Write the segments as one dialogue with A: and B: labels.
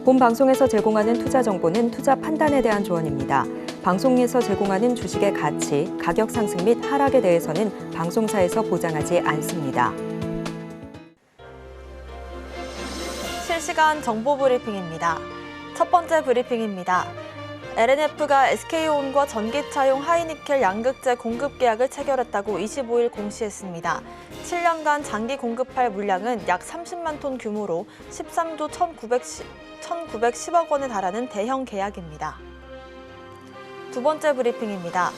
A: 본 방송에서 제공하는 투자 정보는 투자 판단에 대한 조언입니다. 방송에서 제공하는 주식의 가치, 가격 상승 및 하락에 대해서는 방송사에서 보장하지 않습니다.
B: 실시간 정보 브리핑입니다. 첫 번째 브리핑입니다. LNF가 SK온과 전기차용 하이니켈 양극재 공급 계약을 체결했다고 25일 공시했습니다. 7년간 장기 공급할 물량은 약 30만 톤 규모로 13조 1,910억 원에 달하는 대형 계약입니다. 두 번째 브리핑입니다.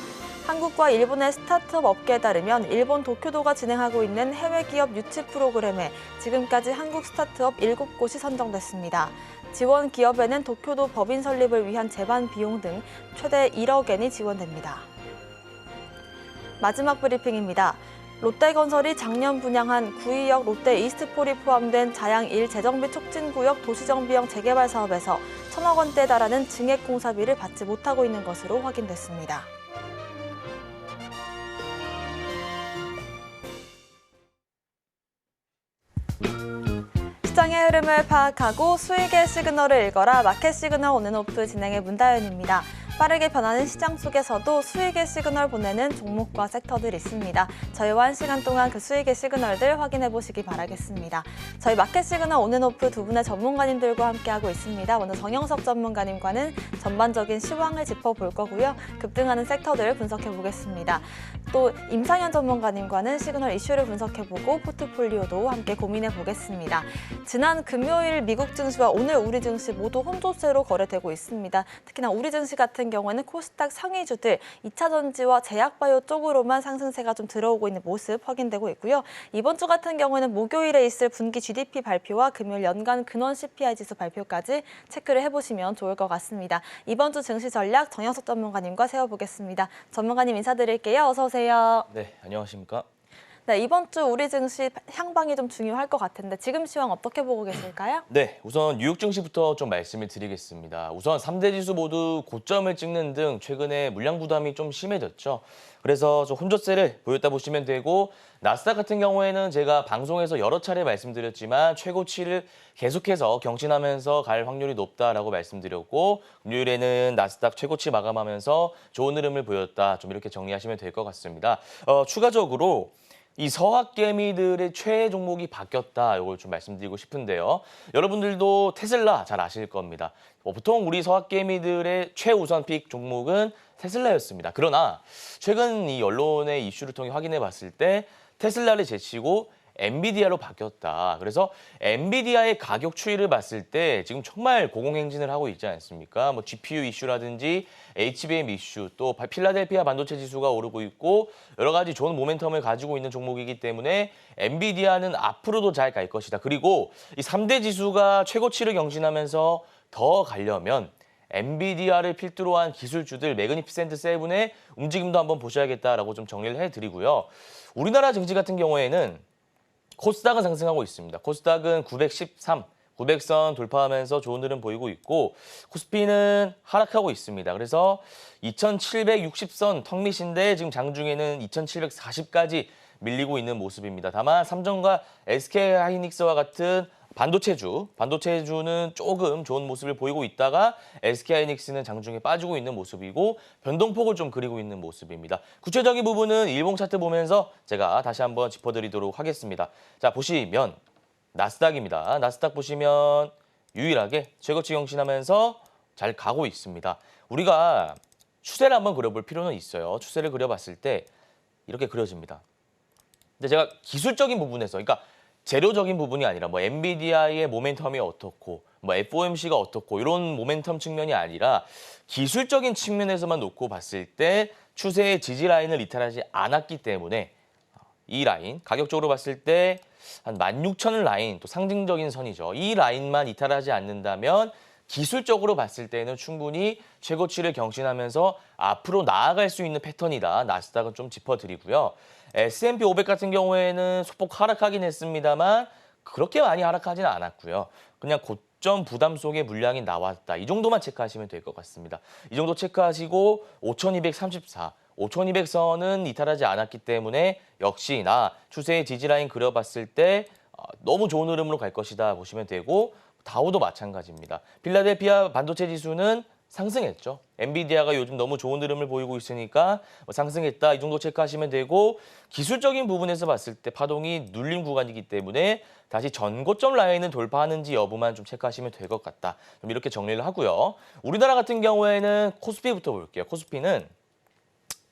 B: 한국과 일본의 스타트업 업계에 따르면 일본 도쿄도가 진행하고 있는 해외 기업 유치 프로그램에 지금까지 한국 스타트업 7곳이 선정됐습니다. 지원 기업에는 도쿄도 법인 설립을 위한 제반 비용 등 최대 1억 엔이 지원됩니다. 마지막 브리핑입니다. 롯데건설이 작년 분양한 구의역 롯데 이스트폴이 포함된 자양 1 재정비 촉진구역 도시정비형 재개발 사업에서 1,000억 원대에 달하는 증액공사비를 받지 못하고 있는 것으로 확인됐습니다. 시장의 흐름을 파악하고 수익의 시그널을 읽어라. 마켓 시그널 온앤오프 진행의 문다연입니다. 빠르게 변하는 시장 속에서도 수익의 시그널 보내는 종목과 섹터들이 있습니다. 저희와 1시간 동안 그 수익의 시그널들 확인해 보시기 바라겠습니다. 저희 마켓 시그널 온앤오프 두 분의 전문가님들과 함께하고 있습니다. 먼저 정영석 전문가님과는 전반적인 시황을 짚어볼 거고요. 급등하는 섹터들을 분석해 보겠습니다. 또 임상현 전문가님과는 시그널 이슈를 분석해보고 포트폴리오도 함께 고민해 보겠습니다. 지난 금요일 미국 증시와 오늘 우리 증시 모두 혼조세로 거래되고 있습니다. 특히나 우리 증시 같은 경우에는 코스닥 상위주들 2차 전지와 제약바이오 쪽으로만 상승세가 좀 들어오고 있는 모습 확인되고 있고요. 이번 주 같은 경우에는 목요일에 있을 분기 GDP 발표와 금요일 연간 근원 CPI 지수 발표까지 체크를 해보시면 좋을 것 같습니다. 이번 주 증시 전략 정영석 전문가님과 세워보겠습니다. 전문가님 인사드릴게요. 어서 오세요.
C: 네, 안녕하십니까?
B: 네, 이번 주 우리 증시 향방이 좀 중요할 것 같은데 지금 시황 어떻게 보고 계실까요?
C: 네, 우선 뉴욕 증시부터 좀 말씀을 드리겠습니다. 우선 3대 지수 모두 고점을 찍는 등 최근에 물량 부담이 좀 심해졌죠. 그래서 좀 혼조세를 보였다 보시면 되고 나스닥 같은 경우에는 제가 방송에서 여러 차례 말씀드렸지만 최고치를 계속해서 경신하면서 갈 확률이 높다라고 말씀드렸고 금요일에는 나스닥 최고치 마감하면서 좋은 흐름을 보였다. 좀 이렇게 정리하시면 될 것 같습니다. 추가적으로 이 서학개미들의 최애 종목이 바뀌었다. 이걸 좀 말씀드리고 싶은데요. 여러분들도 테슬라 잘 아실 겁니다. 보통 우리 서학개미들의 최우선 픽 종목은 테슬라였습니다. 그러나 최근 이 언론의 이슈를 통해 확인해 봤을 때 테슬라를 제치고 엔비디아로 바뀌었다. 그래서 엔비디아의 가격 추이를 봤을 때 지금 정말 고공행진을 하고 있지 않습니까? 뭐 GPU 이슈라든지 HBM 이슈, 또 필라델피아 반도체 지수가 오르고 있고 여러 가지 좋은 모멘텀을 가지고 있는 종목이기 때문에 엔비디아는 앞으로도 잘 갈 것이다. 그리고 이 3대 지수가 최고치를 경신하면서 더 가려면 엔비디아를 필두로 한 기술주들 매그니피센트 7의 움직임도 한번 보셔야겠다라고 좀 정리를 해드리고요. 우리나라 증시 같은 경우에는 코스닥은 상승하고 있습니다. 코스닥은 913, 900선 돌파하면서 좋은 흐름 보이고 있고 코스피는 하락하고 있습니다. 그래서 2760선 턱밑인데 지금 장중에는 2740까지 밀리고 있는 모습입니다. 다만 삼성과 SK하이닉스와 같은 반도체주는 조금 좋은 모습을 보이고 있다가 SK하이닉스는 장중에 빠지고 있는 모습이고 변동폭을 좀 그리고 있는 모습입니다. 구체적인 부분은 일봉 차트 보면서 제가 다시 한번 짚어드리도록 하겠습니다. 자, 보시면 나스닥입니다. 나스닥 보시면 유일하게 최고치 경신하면서 잘 가고 있습니다. 우리가 추세를 한번 그려볼 필요는 있어요. 추세를 그려봤을 때 이렇게 그려집니다. 근데 제가 기술적인 부분에서, 그러니까 재료적인 부분이 아니라 뭐 엔비디아의 모멘텀이 어떻고 뭐 FOMC가 어떻고 이런 모멘텀 측면이 아니라 기술적인 측면에서만 놓고 봤을 때 추세의 지지 라인을 이탈하지 않았기 때문에 이 라인 가격적으로 봤을 때 한 16,000 라인, 또 상징적인 선이죠. 이 라인만 이탈하지 않는다면 기술적으로 봤을 때는 충분히 최고치를 경신하면서 앞으로 나아갈 수 있는 패턴이다. 나스닥은 좀 짚어드리고요. S&P 500 같은 경우에는 소폭 하락하긴 했습니다만 그렇게 많이 하락하지는 않았고요. 그냥 고점 부담 속에 물량이 나왔다. 이 정도만 체크하시면 될 것 같습니다. 이 정도 체크하시고 5234, 5200선은 이탈하지 않았기 때문에 역시나 추세의 지지라인 그려봤을 때 너무 좋은 흐름으로 갈 것이다 보시면 되고 다우도 마찬가지입니다. 필라델피아 반도체 지수는 상승했죠. 엔비디아가 요즘 너무 좋은 흐름을 보이고 있으니까 상승했다 이 정도 체크하시면 되고 기술적인 부분에서 봤을 때 파동이 눌림 구간이기 때문에 다시 전고점 라인을 돌파하는지 여부만 좀 체크하시면 될 것 같다. 좀 이렇게 정리를 하고요. 우리나라 같은 경우에는 코스피부터 볼게요. 코스피는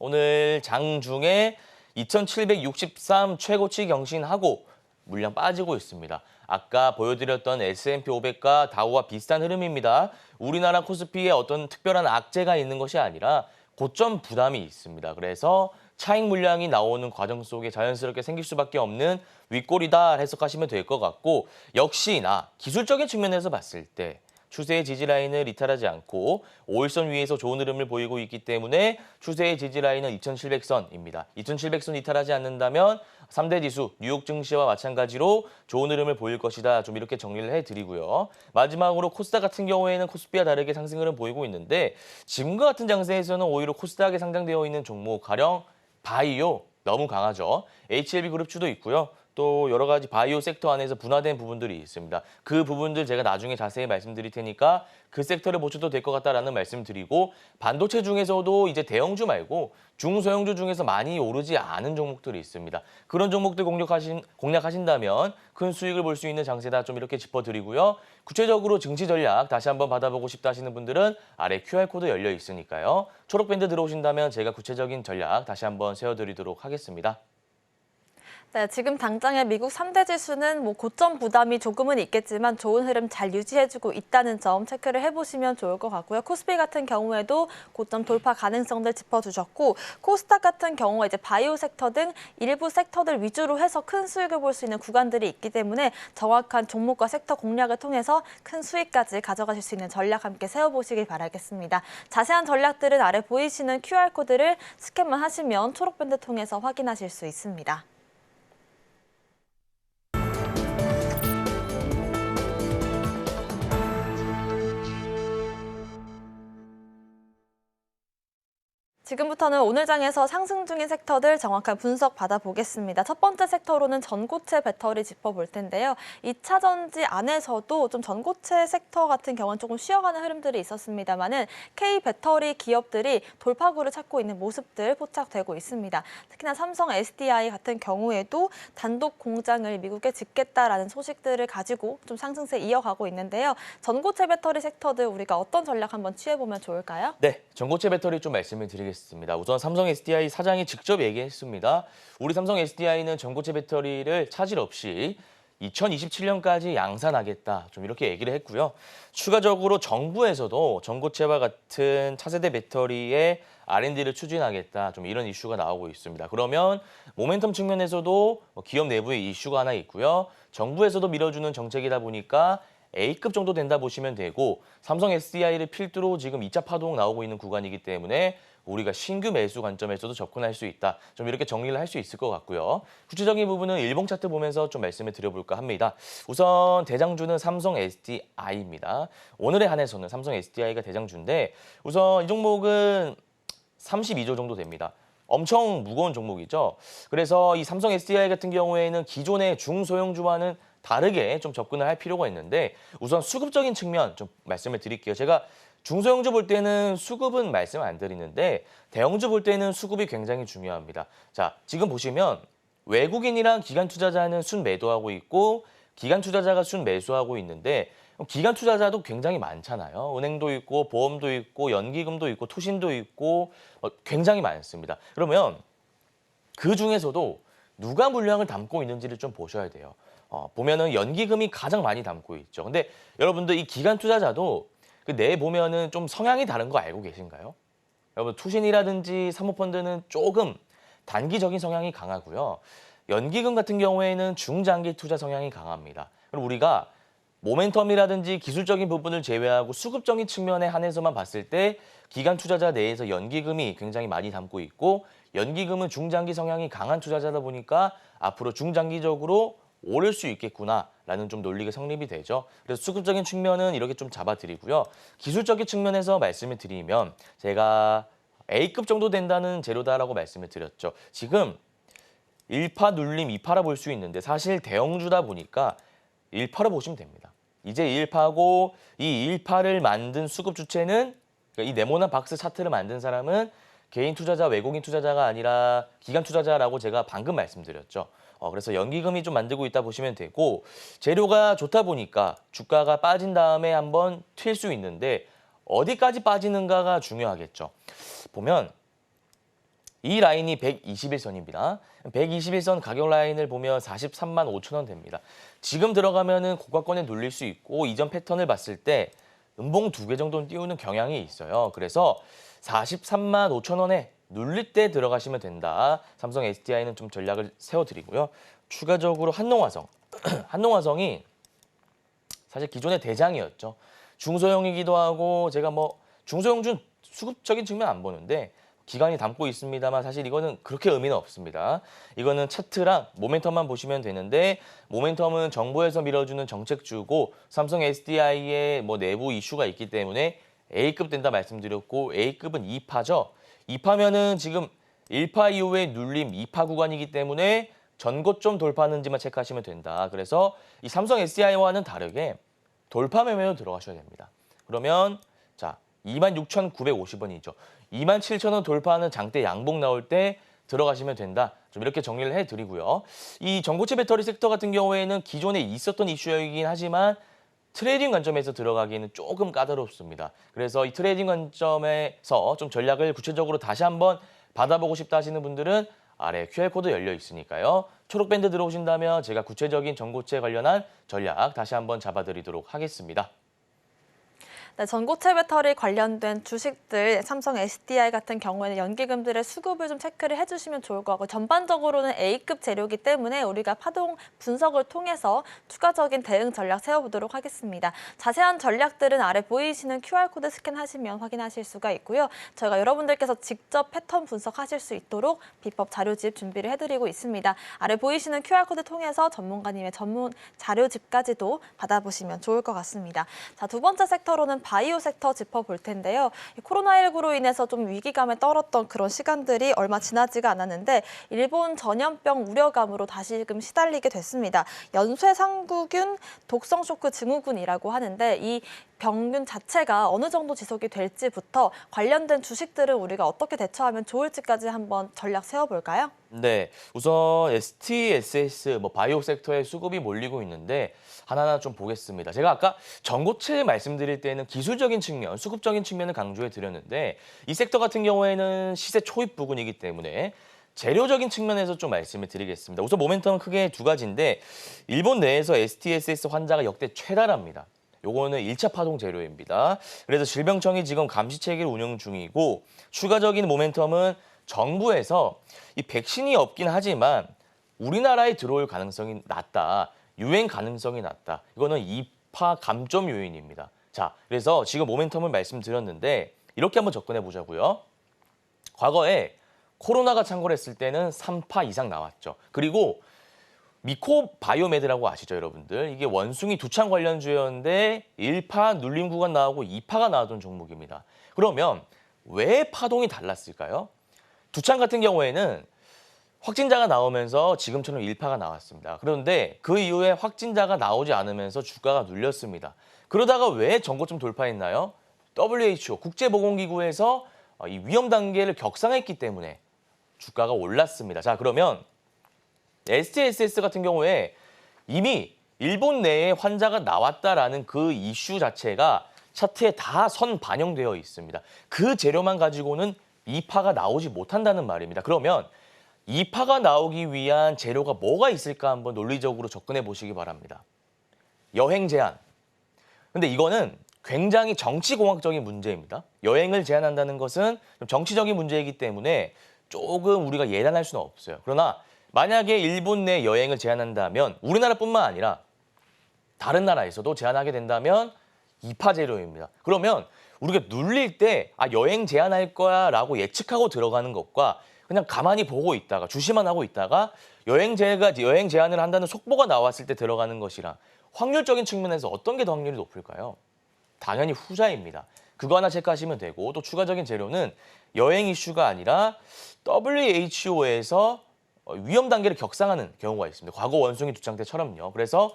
C: 오늘 장중에 2763 최고치 경신하고 물량 빠지고 있습니다. 아까 보여드렸던 S&P 500과 다우와 비슷한 흐름입니다. 우리나라 코스피에 어떤 특별한 악재가 있는 것이 아니라 고점 부담이 있습니다. 그래서 차익 물량이 나오는 과정 속에 자연스럽게 생길 수밖에 없는 윗골이다 해석하시면 될 것 같고 역시나 기술적인 측면에서 봤을 때 추세의 지지라인을 이탈하지 않고 5일선 위에서 좋은 흐름을 보이고 있기 때문에 추세의 지지라인은 2700선입니다. 2700선 이탈하지 않는다면 3대 지수, 뉴욕 증시와 마찬가지로 좋은 흐름을 보일 것이다. 좀 이렇게 정리를 해드리고요. 마지막으로 코스닥 같은 경우에는 코스피와 다르게 상승 흐름 보이고 있는데 지금과 같은 장세에서는 오히려 코스닥에 상장되어 있는 종목 가령 바이오 너무 강하죠. HLB 그룹주도 있고요. 또 여러 가지 바이오 섹터 안에서 분화된 부분들이 있습니다. 그 부분들 제가 나중에 자세히 말씀드릴 테니까 그 섹터를 보셔도 될 것 같다라는 말씀 드리고 반도체 중에서도 이제 대형주 말고 중소형주 중에서 많이 오르지 않은 종목들이 있습니다. 그런 종목들 공략하신다면 큰 수익을 볼 수 있는 장세다 좀 이렇게 짚어드리고요. 구체적으로 증시 전략 다시 한번 받아보고 싶다 하시는 분들은 아래 QR코드 열려 있으니까요. 초록밴드 들어오신다면 제가 구체적인 전략 다시 한번 세워드리도록 하겠습니다.
B: 네, 지금 당장의 미국 3대 지수는 고점 부담이 조금은 있겠지만 좋은 흐름 잘 유지해주고 있다는 점 체크를 해보시면 좋을 것 같고요. 코스피 같은 경우에도 고점 돌파 가능성들 짚어주셨고 코스닥 같은 경우가 이제 바이오 섹터 등 일부 섹터들 위주로 해서 큰 수익을 볼 수 있는 구간들이 있기 때문에 정확한 종목과 섹터 공략을 통해서 큰 수익까지 가져가실 수 있는 전략 함께 세워보시길 바라겠습니다. 자세한 전략들은 아래 보이시는 QR코드를 스캔만 하시면 초록밴드 통해서 확인하실 수 있습니다. 지금부터는 오늘 장에서 상승 중인 섹터들 정확한 분석 받아보겠습니다. 첫 번째 섹터로는 전고체 배터리 짚어볼 텐데요. 2차 전지 안에서도 좀 전고체 섹터 같은 경우는 조금 쉬어가는 흐름들이 있었습니다만은 K 배터리 기업들이 돌파구를 찾고 있는 모습들 포착되고 있습니다. 특히나 삼성 SDI 같은 경우에도 단독 공장을 미국에 짓겠다라는 소식들을 가지고 좀 상승세 이어가고 있는데요. 전고체 배터리 섹터들 우리가 어떤 전략 한번 취해보면 좋을까요?
C: 네, 전고체 배터리 좀 말씀을 드리겠습니다. 우선 삼성 SDI 사장이 직접 얘기했습니다. 우리 삼성 SDI는 전고체 배터리를 차질 없이 2027년까지 양산하겠다. 좀 이렇게 얘기를 했고요. 추가적으로 정부에서도 전고체와 같은 차세대 배터리의 R&D를 추진하겠다. 좀 이런 이슈가 나오고 있습니다. 그러면 모멘텀 측면에서도 기업 내부에 이슈가 하나 있고요. 정부에서도 밀어주는 정책이다 보니까 A급 정도 된다 보시면 되고 삼성 SDI를 필두로 지금 2차 파동 나오고 있는 구간이기 때문에 우리가 신규 매수 관점에서도 접근할 수 있다. 좀 이렇게 정리를 할 수 있을 것 같고요. 구체적인 부분은 일봉 차트 보면서 좀 말씀을 드려볼까 합니다. 우선 대장주는 삼성 SDI입니다. 오늘에 한해서는 삼성 SDI가 대장주인데 우선 이 종목은 32조 정도 됩니다. 엄청 무거운 종목이죠. 그래서 이 삼성 SDI 같은 경우에는 기존의 중소형주와는 다르게 좀 접근을 할 필요가 있는데 우선 수급적인 측면 좀 말씀을 드릴게요. 제가 중소형주 볼 때는 수급은 말씀 안 드리는데 대형주 볼 때는 수급이 굉장히 중요합니다. 자, 지금 보시면 외국인이랑 기관 투자자는 순 매도하고 있고 기관 투자자가 순 매수하고 있는데 기관 투자자도 굉장히 많잖아요. 은행도 있고 보험도 있고 연기금도 있고 투신도 있고 굉장히 많습니다. 그러면 그 중에서도 누가 물량을 담고 있는지를 좀 보셔야 돼요. 보면은 연기금이 가장 많이 담고 있죠. 근데 여러분들 이 기관 투자자도 내 보면은 좀 성향이 다른 거 알고 계신가요? 여러분 투신이라든지 사모펀드는 조금 단기적인 성향이 강하고요. 연기금 같은 경우에는 중장기 투자 성향이 강합니다. 그럼 우리가 모멘텀이라든지 기술적인 부분을 제외하고 수급적인 측면에 한해서만 봤을 때 기관 투자자 내에서 연기금이 굉장히 많이 담고 있고 연기금은 중장기 성향이 강한 투자자다 보니까 앞으로 중장기적으로 오를 수 있겠구나라는 좀 논리가 성립이 되죠. 그래서 수급적인 측면은 이렇게 좀 잡아드리고요. 기술적인 측면에서 말씀을 드리면 제가 A급 정도 된다는 재료다라고 말씀을 드렸죠. 지금 1파 눌림 2파라 볼 수 있는데 사실 대형주다 보니까 1파로 보시면 됩니다. 이제 1파고 이 1파를 만든 수급 주체는 그러니까 이 네모난 박스 차트를 만든 사람은 개인 투자자, 외국인 투자자가 아니라 기관 투자자라고 제가 방금 말씀드렸죠. 그래서 연기금이 좀 만들고 있다 보시면 되고 재료가 좋다 보니까 주가가 빠진 다음에 한번 튈 수 있는데 어디까지 빠지는가가 중요하겠죠. 보면 이 라인이 121선입니다. 121선 가격 라인을 보면 43만 5천 원 됩니다. 지금 들어가면은 고가권에 눌릴 수 있고 이전 패턴을 봤을 때 음봉 2개 정도는 띄우는 경향이 있어요. 그래서 43만 5천 원에 눌릴 때 들어가시면 된다. 삼성 SDI는 좀 전략을 세워드리고요. 추가적으로 한농화성. 한농화성이 사실 기존의 대장이었죠. 중소형이기도 하고 제가 뭐 중소형준 수급적인 측면 안 보는데 기간이 담고 있습니다만 사실 이거는 그렇게 의미는 없습니다. 이거는 차트랑 모멘텀만 보시면 되는데 모멘텀은 정부에서 밀어주는 정책주고 삼성 SDI의 뭐 내부 이슈가 있기 때문에 A급 된다 말씀드렸고 A급은 2파죠. 2파면은 지금 1파 이후에 눌림 2파 구간이기 때문에 전고점 돌파하는지만 체크하시면 된다. 그래서 이 삼성 SDI와는 다르게 돌파 매매로 들어가셔야 됩니다. 그러면 자 26,950원이죠. 27,000원 돌파하는 장대 양봉 나올 때 들어가시면 된다. 좀 이렇게 정리를 해드리고요. 이 전고체 배터리 섹터 같은 경우에는 기존에 있었던 이슈이긴 하지만 트레이딩 관점에서 들어가기에는 조금 까다롭습니다. 그래서 이 트레이딩 관점에서 좀 전략을 구체적으로 다시 한번 받아보고 싶다 하시는 분들은 아래 QR코드 열려 있으니까요. 초록 밴드 들어오신다면 제가 구체적인 전고체 관련한 전략 다시 한번 잡아드리도록 하겠습니다.
B: 네, 전고체 배터리 관련된 주식들 삼성 SDI 같은 경우에는 연기금들의 수급을 좀 체크를 해주시면 좋을 것 같고 전반적으로는 A급 재료이기 때문에 우리가 파동 분석을 통해서 추가적인 대응 전략 세워보도록 하겠습니다. 자세한 전략들은 아래 보이시는 QR코드 스캔하시면 확인하실 수가 있고요. 저희가 여러분들께서 직접 패턴 분석하실 수 있도록 비법 자료집 준비를 해드리고 있습니다. 아래 보이시는 QR코드 통해서 전문가님의 전문 자료집까지도 받아보시면 좋을 것 같습니다. 자, 두 번째 섹터로는 바이오 섹터 짚어볼 텐데요. 코로나19로 인해서 좀 위기감에 떨었던 그런 시간들이 얼마 지나지가 않았는데 일본 전염병 우려감으로 다시금 시달리게 됐습니다. 연쇄상구균 독성 쇼크 증후군이라고 하는데 이 병균 자체가 어느 정도 지속이 될지부터 관련된 주식들을 우리가 어떻게 대처하면 좋을지까지 한번 전략 세워볼까요?
C: 네, 우선 STSS 바이오 섹터에 수급이 몰리고 있는데 하나하나 좀 보겠습니다. 제가 아까 전고체 말씀드릴 때는 기술적인 측면, 수급적인 측면을 강조해 드렸는데 이 섹터 같은 경우에는 시세 초입 부근이기 때문에 재료적인 측면에서 좀 말씀을 드리겠습니다. 우선 모멘텀은 크게 두 가지인데 일본 내에서 STSS 환자가 역대 최다랍니다. 요거는 1차 파동 재료입니다. 그래서 질병청이 지금 감시 체계를 운영 중이고 추가적인 모멘텀은 정부에서 이 백신이 없긴 하지만 우리나라에 들어올 가능성이 낮다. 유행 가능성이 낮다. 이거는 2파 감점 요인입니다. 자, 그래서 지금 모멘텀을 말씀드렸는데 이렇게 한번 접근해 보자고요. 과거에 코로나가 창궐했을 때는 3파 이상 나왔죠. 그리고 미코바이오메드라고 아시죠, 여러분들? 이게 원숭이 두창 관련주였는데 1파 눌림 구간 나오고 2파가 나왔던 종목입니다. 그러면 왜 파동이 달랐을까요? 두창 같은 경우에는 확진자가 나오면서 지금처럼 1파가 나왔습니다. 그런데 그 이후에 확진자가 나오지 않으면서 주가가 눌렸습니다. 그러다가 왜 전고점 돌파했나요? WHO, 국제보건기구에서 이 위험 단계를 격상했기 때문에 주가가 올랐습니다. 자, 그러면 STSS 같은 경우에 이미 일본 내에 환자가 나왔다라는 그 이슈 자체가 차트에 다 선 반영되어 있습니다. 그 재료만 가지고는 2파가 나오지 못한다는 말입니다. 그러면 2파가 나오기 위한 재료가 뭐가 있을까 한번 논리적으로 접근해 보시기 바랍니다. 여행 제한. 근데 이거는 굉장히 정치공학적인 문제입니다. 여행을 제한한다는 것은 정치적인 문제이기 때문에 조금 우리가 예단할 수는 없어요. 그러나 만약에 일본 내 여행을 제한한다면 우리나라뿐만 아니라 다른 나라에서도 제한하게 된다면 2파 재료입니다. 그러면 우리가 눌릴 때 여행 제한할 거야 라고 예측하고 들어가는 것과 그냥 가만히 보고 있다가 주시만 하고 있다가 여행 제한을 한다는 속보가 나왔을 때 들어가는 것이랑 확률적인 측면에서 어떤 게 더 확률이 높을까요? 당연히 후자입니다. 그거 하나 체크하시면 되고 또 추가적인 재료는 여행 이슈가 아니라 WHO에서 위험 단계를 격상하는 경우가 있습니다. 과거 원숭이 두창 때처럼요. 그래서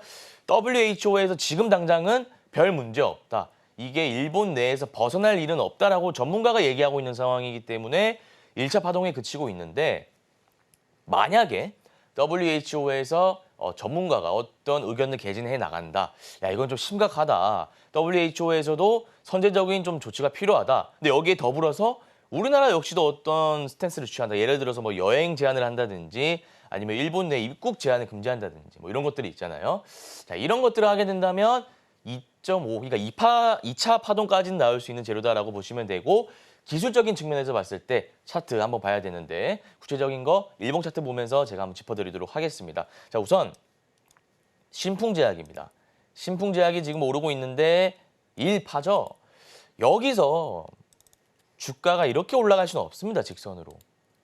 C: WHO에서 지금 당장은 별 문제 없다. 이게 일본 내에서 벗어날 일은 없다라고 전문가가 얘기하고 있는 상황이기 때문에 1차 파동에 그치고 있는데 만약에 WHO에서 전문가가 어떤 의견을 개진해 나간다. 야, 이건 좀 심각하다. WHO에서도 선제적인 좀 조치가 필요하다. 근데 여기에 더불어서 우리나라 역시도 어떤 스탠스를 취한다. 예를 들어서 뭐 여행 제한을 한다든지 아니면 일본 내 입국 제한을 금지한다든지 뭐 이런 것들이 있잖아요. 자, 이런 것들을 하게 된다면 2.5, 그러니까 2차 파동까지는 나올 수 있는 재료다라고 보시면 되고 기술적인 측면에서 봤을 때 차트 한번 봐야 되는데 구체적인 거 일봉 차트 보면서 제가 한번 짚어드리도록 하겠습니다. 자, 우선 신풍제약입니다. 신풍제약이 지금 오르고 있는데 1파죠. 여기서 주가가 이렇게 올라갈 수는 없습니다. 직선으로.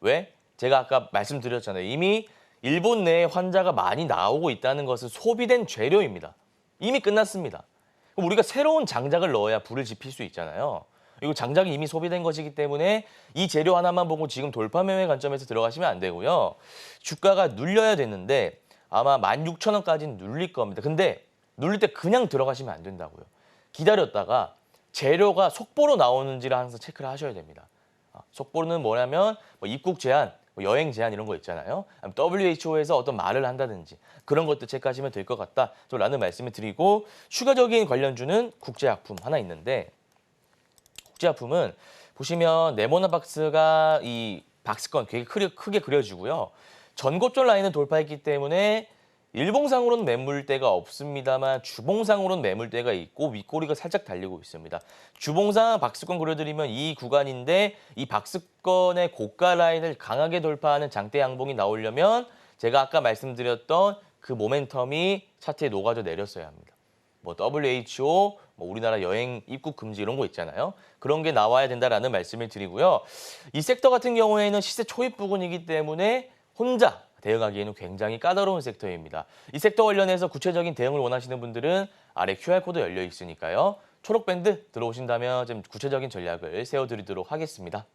C: 왜? 제가 아까 말씀드렸잖아요. 이미 일본 내에 환자가 많이 나오고 있다는 것은 소비된 재료입니다. 이미 끝났습니다. 그럼 우리가 새로운 장작을 넣어야 불을 지필 수 있잖아요. 이거 장작이 이미 소비된 것이기 때문에 이 재료 하나만 보고 지금 돌파 매매 관점에서 들어가시면 안 되고요. 주가가 눌려야 되는데 아마 16,000원까지는 눌릴 겁니다. 근데 눌릴 때 그냥 들어가시면 안 된다고요. 기다렸다가 재료가 속보로 나오는지를 항상 체크를 하셔야 됩니다. 속보는 뭐냐면 뭐 입국 제한, 뭐 여행 제한 이런 거 있잖아요. WHO에서 어떤 말을 한다든지 그런 것도 체크하시면 될 것 같다. 라는 말씀을 드리고 추가적인 관련주는 국제약품 하나 있는데 국제약품은 보시면 네모나박스가 이 박스권 되게 크게 그려지고요. 전고점 라인을 돌파했기 때문에 일봉상으로는 매물대가 없습니다만 주봉상으로는 매물대가 있고 윗꼬리가 살짝 달리고 있습니다. 주봉상 박스권 그려드리면 이 구간인데 이 박스권의 고가 라인을 강하게 돌파하는 장대 양봉이 나오려면 제가 아까 말씀드렸던 그 모멘텀이 차트에 녹아져 내렸어야 합니다. 뭐 WHO, 뭐 우리나라 여행 입국 금지 이런 거 있잖아요. 그런 게 나와야 된다라는 말씀을 드리고요. 이 섹터 같은 경우에는 시세 초입 부근이기 때문에 혼자 대응하기에는 굉장히 까다로운 섹터입니다. 이 섹터 관련해서 구체적인 대응을 원하시는 분들은 아래 QR코드 열려 있으니까요. 초록 밴드 들어오신다면 좀 구체적인 전략을 세워드리도록 하겠습니다.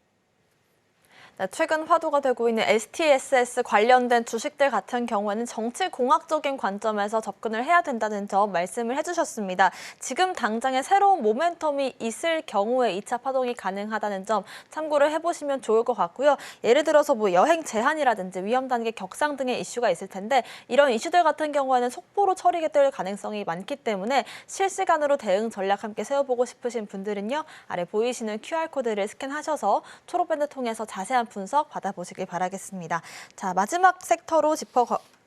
B: 네, 최근 화두가 되고 있는 STSS 관련된 주식들 같은 경우에는 정치공학적인 관점에서 접근을 해야 된다는 점 말씀을 해주셨습니다. 지금 당장에 새로운 모멘텀이 있을 경우에 2차 파동이 가능하다는 점 참고를 해보시면 좋을 것 같고요. 예를 들어서 뭐 여행 제한이라든지 위험 단계 격상 등의 이슈가 있을 텐데 이런 이슈들 같은 경우에는 속보로 처리가 될 가능성이 많기 때문에 실시간으로 대응 전략 함께 세워보고 싶으신 분들은요. 아래 보이시는 QR코드를 스캔하셔서 초록밴드 통해서 자세한 분석 받아보시길 바라겠습니다. 자, 마지막 섹터로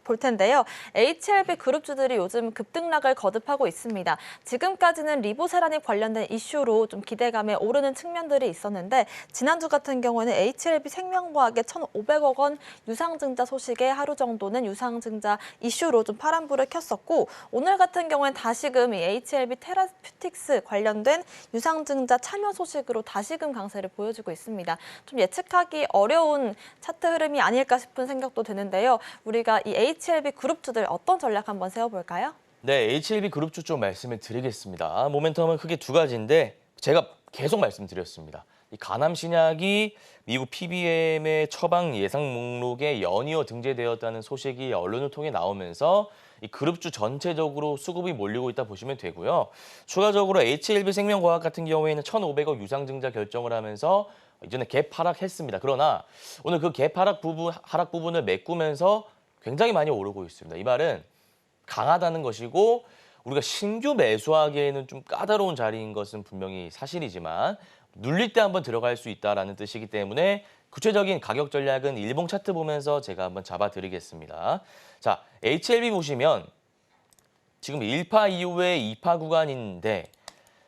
B: 볼 텐데요. HLB 그룹주들이 요즘 급등락을 거듭하고 있습니다. 지금까지는 리보세라닉 관련된 이슈로 좀 기대감에 오르는 측면들이 있었는데 지난주 같은 경우에는 HLB 생명과학의 1,500억 원 유상증자 소식에 하루 정도는 유상증자 이슈로 좀 파란불을 켰었고 오늘 같은 경우에는 다시금 이 HLB 테라퓨틱스 관련된 유상증자 참여 소식으로 다시금 강세를 보여주고 있습니다. 좀 예측하기 어려운 차트 흐름이 아닐까 싶은 생각도 드는데요. 우리가 이 HLB 그룹주들 어떤 전략 한번 세워볼까요?
C: 네, HLB 그룹주 좀 말씀을 드리겠습니다. 모멘텀은 크게 두 가지인데 제가 계속 말씀드렸습니다. 이 가남신약이 미국 PBM의 처방 예상 목록에 연이어 등재되었다는 소식이 언론을 통해 나오면서 이 그룹주 전체적으로 수급이 몰리고 있다 보시면 되고요. 추가적으로 HLB 생명과학 같은 경우에는 1,500억 유상증자 결정을 하면서 이전에 갭 하락했습니다. 그러나 오늘 그 갭 하락 부분을 메꾸면서 굉장히 많이 오르고 있습니다. 이 말은 강하다는 것이고 우리가 신규 매수하기에는 좀 까다로운 자리인 것은 분명히 사실이지만 눌릴 때 한번 들어갈 수 있다는 뜻이기 때문에 구체적인 가격 전략은 일봉 차트 보면서 제가 한번 잡아드리겠습니다. 자, HLB 보시면 지금 1파 이후에 2파 구간인데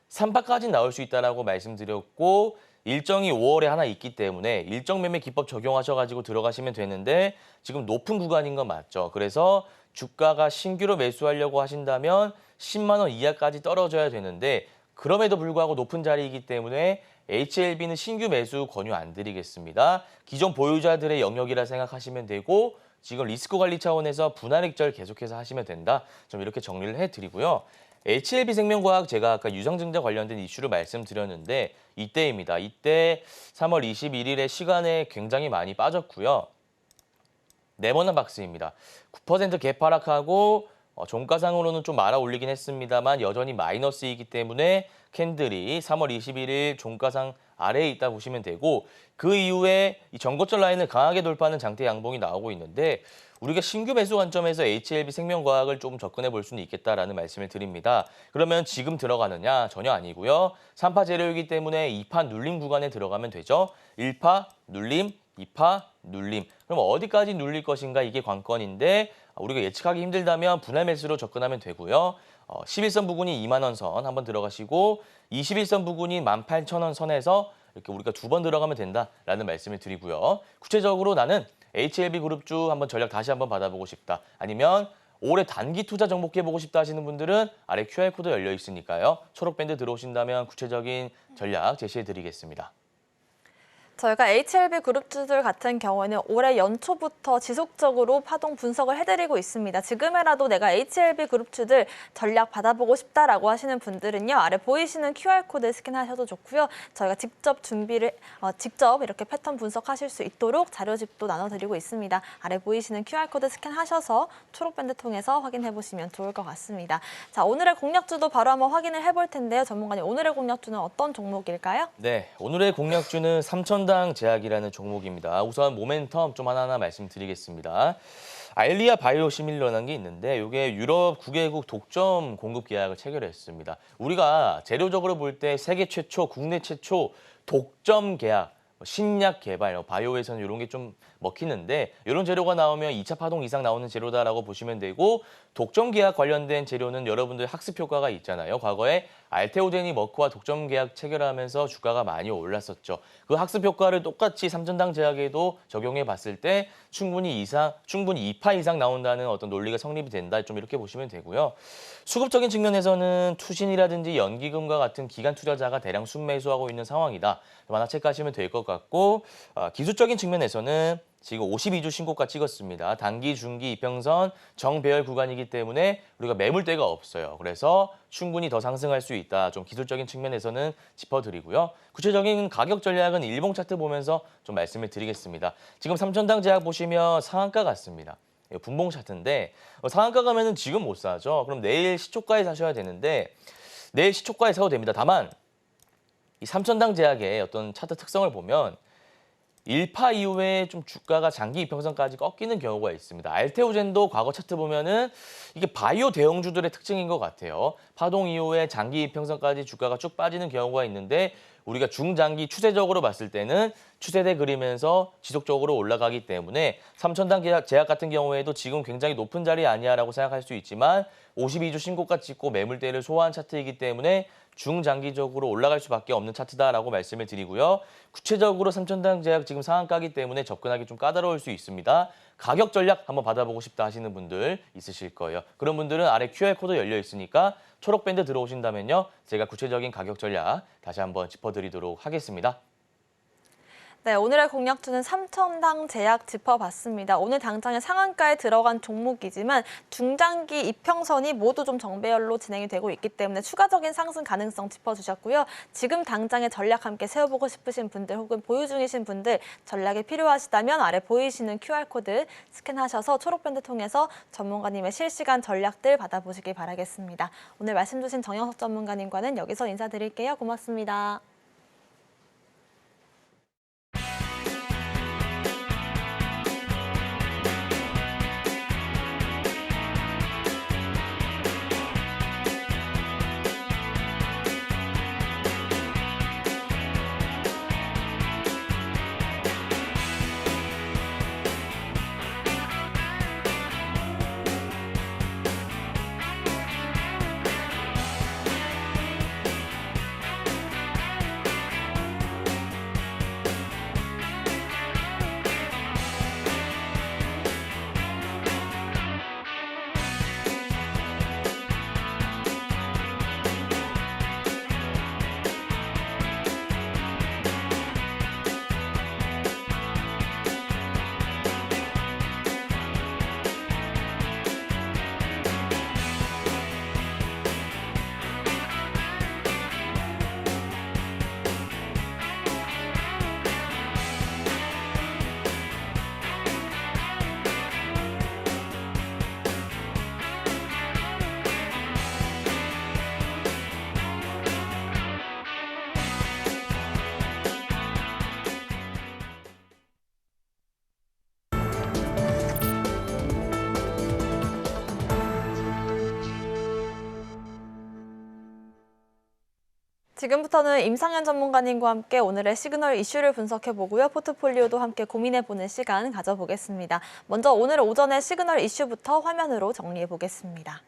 C: 3파까지 나올 수 있다고 말씀드렸고 일정이 5월에 하나 있기 때문에 일정 매매 기법 적용하셔가지고 들어가시면 되는데 지금 높은 구간인 건 맞죠. 그래서 주가가 신규로 매수하려고 하신다면 10만 원 이하까지 떨어져야 되는데 그럼에도 불구하고 높은 자리이기 때문에 HLB는 신규 매수 권유 안 드리겠습니다. 기존 보유자들의 영역이라 생각하시면 되고 지금 리스크 관리 차원에서 분할익절 계속해서 하시면 된다. 좀 이렇게 정리를 해드리고요. HLB 생명과학 제가 아까 유상증자 관련된 이슈를 말씀드렸는데 이때입니다. 이때 3월 21일에 시간에 굉장히 많이 빠졌고요. 네모난 박스입니다. 9% 갭 하락하고 종가상으로는 좀 말아 올리긴 했습니다만 여전히 마이너스이기 때문에 캔들이 3월 21일 종가상 아래에 있다 보시면 되고 그 이후에 이 전고점 라인을 강하게 돌파하는 장대 양봉이 나오고 있는데 우리가 신규 매수 관점에서 HLB 생명과학을 좀 접근해 볼 수는 있겠다라는 말씀을 드립니다. 그러면 지금 들어가느냐? 전혀 아니고요. 3파 재료이기 때문에 2파 눌림 구간에 들어가면 되죠. 1파 눌림, 2파 눌림. 그럼 어디까지 눌릴 것인가 이게 관건인데 우리가 예측하기 힘들다면 분할 매수로 접근하면 되고요. 11선 부근이 2만 원 선 한번 들어가시고 21선 부근이 18,000원 선에서 이렇게 우리가 2번 들어가면 된다라는 말씀을 드리고요. 구체적으로 나는 HLB 그룹주 한번 전략 다시 한번 받아보고 싶다. 아니면 올해 단기 투자 정복해보고 싶다 하시는 분들은 아래 QR코드 열려 있으니까요. 초록밴드 들어오신다면 구체적인 전략 제시해드리겠습니다.
B: 저희가 HLB 그룹주들 같은 경우에는 올해 연초부터 지속적으로 파동 분석을 해드리고 있습니다. 지금이라도 내가 HLB 그룹주들 전략 받아보고 싶다라고 하시는 분들은요. 아래 보이시는 QR코드 스캔하셔도 좋고요. 저희가 직접 이렇게 패턴 분석하실 수 있도록 자료집도 나눠드리고 있습니다. 아래 보이시는 QR코드 스캔하셔서 초록밴드 통해서 확인해보시면 좋을 것 같습니다. 자, 오늘의 공략주도 바로 한번 확인을 해볼 텐데요. 전문가님, 오늘의 공략주는 어떤 종목일까요?
C: 네, 오늘의 공략주는 3,000당 제약이라는 종목입니다. 우선 모멘텀 좀 하나하나 말씀드리겠습니다. 알리아 바이오시밀러라는 게 있는데 이게 유럽 9개국 독점 공급 계약을 체결했습니다. 우리가 재료적으로 볼 때 세계 최초, 국내 최초 독점 계약, 신약 개발, 바이오에서는 이런 게 좀 먹히는데 이런 재료가 나오면 2차 파동 이상 나오는 재료다라고 보시면 되고 독점 계약 관련된 재료는 여러분들 학습 효과가 있잖아요. 과거에 알테오제니 머크와 독점 계약 체결하면서 주가가 많이 올랐었죠. 그 학습 효과를 똑같이 3전당 제약에도 적용해 봤을 때 충분히 2파 이상 나온다는 어떤 논리가 성립이 된다. 좀 이렇게 보시면 되고요. 수급적인 측면에서는 투신이라든지 연기금과 같은 기관 투자자가 대량 순매수하고 있는 상황이다. 하나 체크하시면 될 것 같고 기술적인 측면에서는 지금 52주 신고가 찍었습니다. 단기, 중기, 이평선, 정배열 구간이기 때문에 우리가 매물대가 없어요. 그래서 충분히 더 상승할 수 있다. 좀 기술적인 측면에서는 짚어드리고요. 구체적인 가격 전략은 일봉 차트 보면서 좀 말씀을 드리겠습니다. 지금 3,000당 제약 보시면 상한가 같습니다. 분봉 차트인데 상한가 가면은 지금 못 사죠. 그럼 내일 시초가에 사셔야 되는데 내일 시초가에 사도 됩니다. 다만 이 3,000당 제약의 어떤 차트 특성을 보면 1파 이후에 좀 주가가 장기 이평선까지 꺾이는 경우가 있습니다. 알테오젠도 과거 차트 보면은 이게 바이오 대형주들의 특징인 것 같아요. 파동 이후에 장기 이평선까지 주가가 쭉 빠지는 경우가 있는데 우리가 중장기 추세적으로 봤을 때는 추세대 그리면서 지속적으로 올라가기 때문에 3,000당 제약 같은 경우에도 지금 굉장히 높은 자리 아니야라고 생각할 수 있지만 52주 신고가 찍고 매물대를 소화한 차트이기 때문에 중장기적으로 올라갈 수밖에 없는 차트다라고 말씀을 드리고요. 구체적으로 3,000당 제약 지금 상한가기 때문에 접근하기 좀 까다로울 수 있습니다. 가격 전략 한번 받아보고 싶다 하시는 분들 있으실 거예요. 그런 분들은 아래 QR코드 열려 있으니까 초록밴드 들어오신다면요. 제가 구체적인 가격 전략 다시 한번 짚어드리도록 하겠습니다.
B: 네, 오늘의 공략주는 3,000당 제약 짚어봤습니다. 오늘 당장에 상한가에 들어간 종목이지만 중장기 이평선이 모두 좀 정배열로 진행이 되고 있기 때문에 추가적인 상승 가능성 짚어주셨고요. 지금 당장에 전략 함께 세워보고 싶으신 분들 혹은 보유 중이신 분들 전략이 필요하시다면 아래 보이시는 QR코드 스캔하셔서 초록밴드 통해서 전문가님의 실시간 전략들 받아보시길 바라겠습니다. 오늘 말씀 주신 정영석 전문가님과는 여기서 인사드릴게요. 고맙습니다. 지금부터는 임상현 전문가님과 함께 오늘의 시그널 이슈를 분석해보고요. 포트폴리오도 함께 고민해보는 시간 가져보겠습니다. 먼저 오늘 오전의 시그널 이슈부터 화면으로 정리해보겠습니다.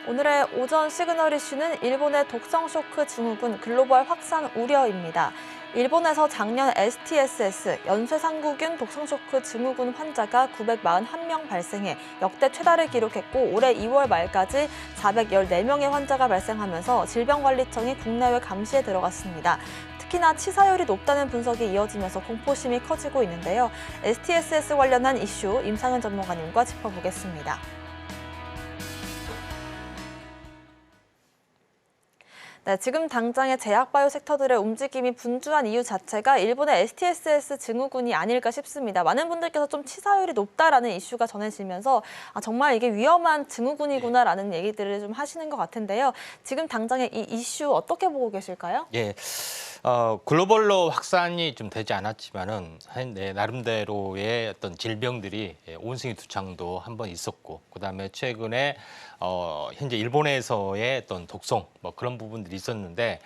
B: 오늘의 오전 시그널 이슈는 일본의 독성 쇼크 증후군 글로벌 확산 우려입니다. 일본에서 작년 STSS 연쇄상구균 독성쇼크 증후군 환자가 941명 발생해 역대 최다를 기록했고 올해 2월 말까지 414명의 환자가 발생하면서 질병관리청이 국내외 감시에 들어갔습니다. 특히나 치사율이 높다는 분석이 이어지면서 공포심이 커지고 있는데요. STSS 관련한 이슈 임상현 전문가님과 짚어보겠습니다. 네, 지금 당장의 제약바이오 섹터들의 움직임이 분주한 이유 자체가 일본의 STSS 증후군이 아닐까 싶습니다. 많은 분들께서 좀 치사율이 높다라는 이슈가 전해지면서 정말 이게 위험한 증후군이구나라는 얘기들을 좀 하시는 것 같은데요. 지금 당장의 이 이슈 어떻게 보고 계실까요?
D: 예, 글로벌로 확산이 좀 되지 않았지만은 나름대로의 어떤 질병들이 온승이 두창도 한번 있었고, 그다음에 최근에 현재 일본에서의 어떤 독성 그런 부분들이 있었는데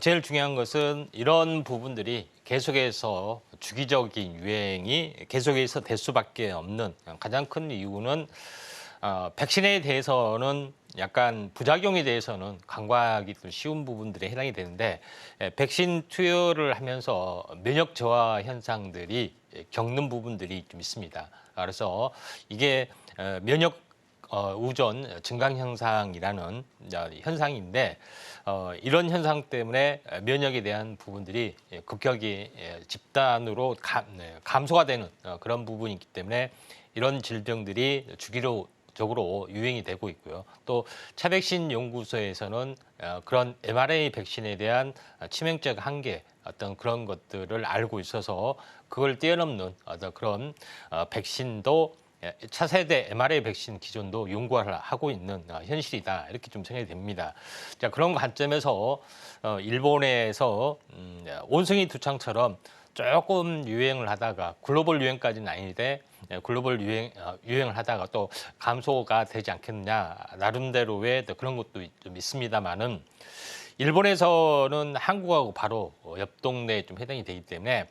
D: 제일 중요한 것은 이런 부분들이 계속해서 주기적인 유행이 계속해서 될 수밖에 없는 가장 큰 이유는 백신에 대해서는 약간 부작용에 대해서는 간과하기 좀 쉬운 부분들에 해당이 되는데 백신 투여를 하면서 면역 저하 현상들이 겪는 부분들이 좀 있습니다. 그래서 이게 면역 우전 증강 현상이라는 현상인데 이런 현상 때문에 면역에 대한 부분들이 급격히 집단으로 감소가 되는 그런 부분이 있기 때문에 이런 질병들이 주기적으로 유행이 되고 있고요. 또 차백신 연구소에서는 그런 mRNA 백신에 대한 치명적 한계 어떤 그런 것들을 알고 있어서 그걸 뛰어넘는 어떤 그런 백신도 차세대 mRNA 백신 기존도 연구를 하고 있는 현실이다. 이렇게 좀 생각이 됩니다. 자, 그런 관점에서 일본에서 온승이 두창처럼 조금 유행을 하다가 글로벌 유행까지는 아닌데 글로벌 유행을 하다가 또 감소가 되지 않겠느냐. 나름대로의 그런 것도 좀 있습니다만은 일본에서는 한국하고 바로 옆 동네에 좀 해당이 되기 때문에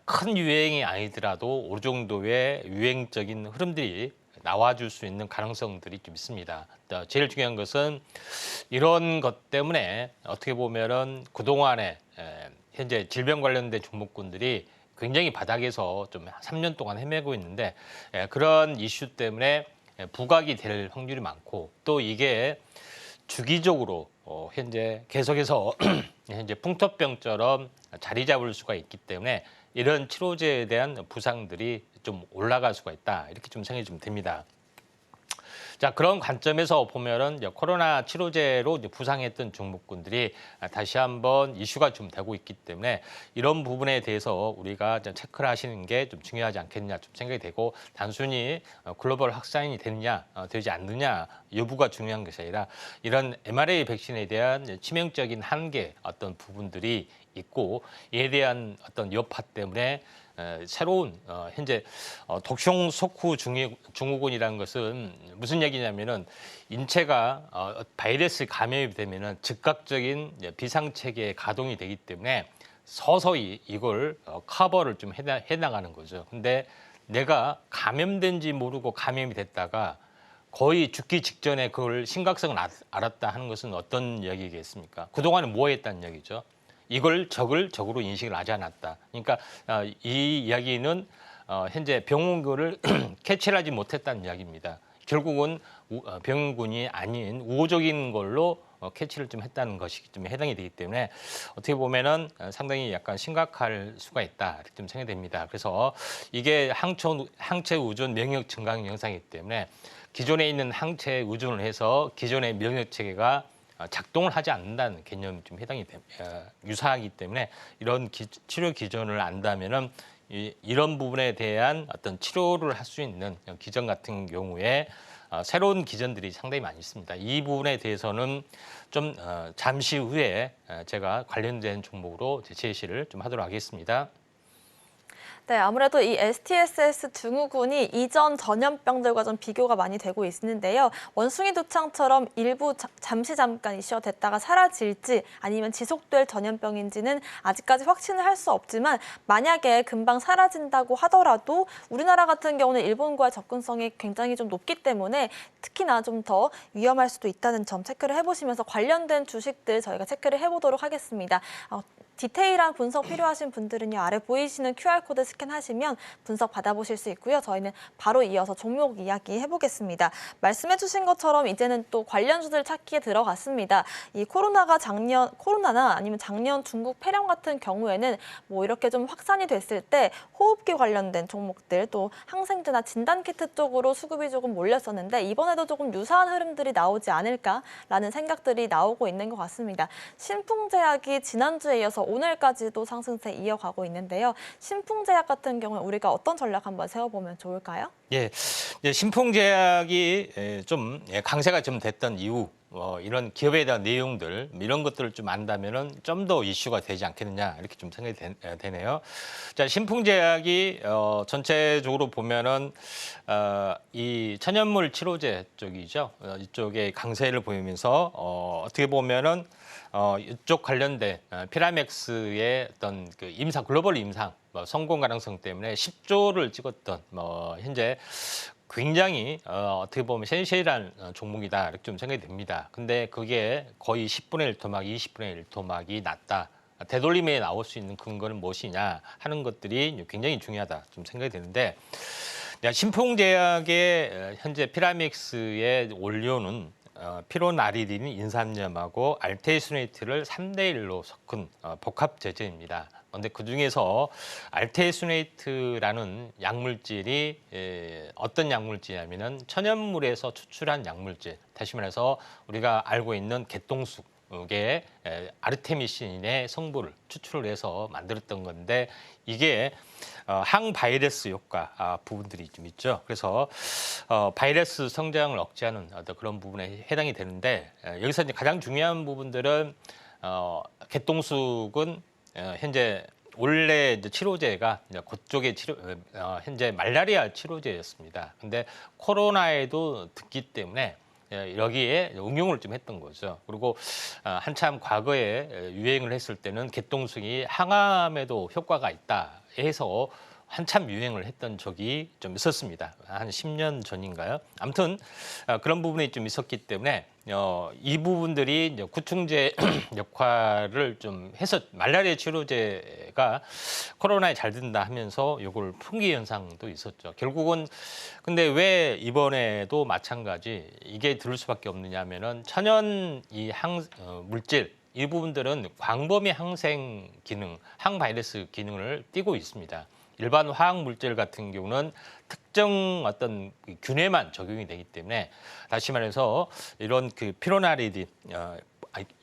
D: 큰 유행이 아니더라도 어느 정도의 유행적인 흐름들이 나와줄 수 있는 가능성들이 좀 있습니다. 제일 중요한 것은 이런 것 때문에 어떻게 보면은 그동안에 현재 질병 관련된 종목군들이 굉장히 바닥에서 좀 3년 동안 헤매고 있는데 그런 이슈 때문에 부각이 될 확률이 많고 또 이게 주기적으로 현재 계속해서 현재 풍토병처럼 자리 잡을 수가 있기 때문에 이런 치료제에 대한 부상들이 좀 올라갈 수가 있다. 이렇게 좀 생각이 좀 됩니다. 자, 그런 관점에서 보면은 이제 코로나 치료제로 이제 부상했던 종목군들이 다시 한번 이슈가 좀 되고 있기 때문에 이런 부분에 대해서 우리가 좀 체크를 하시는 게 좀 중요하지 않겠느냐 좀 생각이 되고 단순히 글로벌 확산이 되느냐 되지 않느냐 여부가 중요한 것이 아니라 이런 mRNA 백신에 대한 치명적인 한계 어떤 부분들이 있고 이에 대한 어떤 여파 때문에 새로운 현재 독성 쇼크 증후군이라는 것은 무슨 얘기냐면은 인체가 바이러스 감염이 되면은 즉각적인 비상 체계에 가동이 되기 때문에 서서히 이걸 커버를 좀 해나가는 거죠. 근데 내가 감염된지 모르고 감염이 됐다가 거의 죽기 직전에 그걸 심각성을 알았다 하는 것은 어떤 이야기겠습니까? 그동안에 뭐 했다는 얘기죠? 이걸 적으로 인식을 하지 않았다. 그러니까 이 이야기는 현재 병원군을 캐치를 하지 못했다는 이야기입니다. 결국은 병원군이 아닌 우호적인 걸로 캐치를 좀 했다는 것이 좀 해당이 되기 때문에 어떻게 보면은 상당히 약간 심각할 수가 있다 이렇게 좀 생각이 됩니다. 그래서 이게 항체 의존 명역 증강 현상이기 때문에 기존에 있는 항체에 의존을 해서 기존의 면역 체계가 작동을 하지 않는다는 개념이 좀 해당이 유사하기 때문에 이런 치료 기전을 안다면은 이런 부분에 대한 어떤 치료를 할 수 있는 기전 같은 경우에 새로운 기전들이 상당히 많이 있습니다. 이 부분에 대해서는 좀 잠시 후에 제가 관련된 종목으로 제시를 좀 하도록 하겠습니다.
B: 네, 아무래도 이 STSS 증후군이 이전 전염병들과 좀 비교가 많이 되고 있는데요. 원숭이 두창처럼 일부 잠깐 이슈화됐다가 사라질지 아니면 지속될 전염병인지는 아직까지 확신을 할 수 없지만 만약에 금방 사라진다고 하더라도 우리나라 같은 경우는 일본과의 접근성이 굉장히 좀 높기 때문에 특히나 좀 더 위험할 수도 있다는 점 체크를 해보시면서 관련된 주식들 저희가 체크를 해보도록 하겠습니다. 디테일한 분석 필요하신 분들은요, 아래 보이시는 QR코드 스캔하시면 분석 받아보실 수 있고요. 저희는 바로 이어서 종목 이야기 해보겠습니다. 말씀해주신 것처럼 이제는 또 관련주들 찾기에 들어갔습니다. 이 코로나나 아니면 작년 중국 폐렴 같은 경우에는 뭐 이렇게 좀 확산이 됐을 때 호흡기 관련된 종목들 또 항생제나 진단키트 쪽으로 수급이 조금 몰렸었는데 이번에도 조금 유사한 흐름들이 나오지 않을까라는 생각들이 나오고 있는 것 같습니다. 신풍제약이 지난주에 이어서 오늘까지도 상승세 이어가고 있는데요. 신풍제약 같은 경우는 우리가 어떤 전략 한번 세워보면 좋을까요?
D: 예, 신풍제약이 좀 강세가 좀 됐던 이유, 이런 기업에 대한 내용들 이런 것들을 좀 안다면은 좀 더 이슈가 되지 않겠느냐 이렇게 좀 생각이 되네요. 자, 신풍제약이 전체적으로 보면은 이 천연물 치료제 쪽이죠. 이쪽에 강세를 보이면서 어떻게 보면은 이쪽 관련된 피라맥스의 어떤 그 글로벌 임상 성공 가능성 때문에 10조를 찍었던 현재 굉장히 어떻게 보면 센세이란 종목이다 이렇게 좀 생각이 됩니다. 근데 그게 거의 10분의 1 토막, 20분의 1 토막이 낮다. 되돌림에 나올 수 있는 근거는 무엇이냐 하는 것들이 굉장히 중요하다 좀 생각이 되는데 신풍제약의 현재 피라믹스의 원료는 피로나리딘 인삼염하고 알테이수네이트를 3대1로 섞은 복합 제제입니다. 그런데 그중에서 알테이수네이트라는 약물질이 어떤 약물질이냐면은 천연물에서 추출한 약물질, 다시 말해서 우리가 알고 있는 개똥쑥의 아르테미신의 성분을 추출을 해서 만들었던 건데 이게 항바이러스 효과 부분들이 좀 있죠. 그래서 바이러스 성장을 억제하는 어떤 그런 부분에 해당이 되는데 여기서 이제 가장 중요한 부분들은 개똥쑥은 현재 원래 이제 치료제가 이제 그쪽의 현재 말라리아 치료제였습니다. 근데 코로나에도 듣기 때문에 여기에 응용을 좀 했던 거죠. 그리고 한참 과거에 유행을 했을 때는 개똥쑥이 항암에도 효과가 있다 해서 한참 유행을 했던 적이 좀 있었습니다. 한 10년 전인가요? 아무튼 그런 부분이 좀 있었기 때문에 이 부분들이 이제 구충제 역할을 좀 해서 말라리아 치료제가 코로나에 잘 된다 하면서 이걸 풍기 현상도 있었죠. 결국은 근데 왜 이번에도 마찬가지 이게 들을 수밖에 없느냐면은 천연 이 물질 이 부분들은 광범위 항생 기능, 항바이러스 기능을 띠고 있습니다. 일반 화학 물질 같은 경우는 특정 어떤 균에만 적용이 되기 때문에 다시 말해서 이런 그 피로나리딘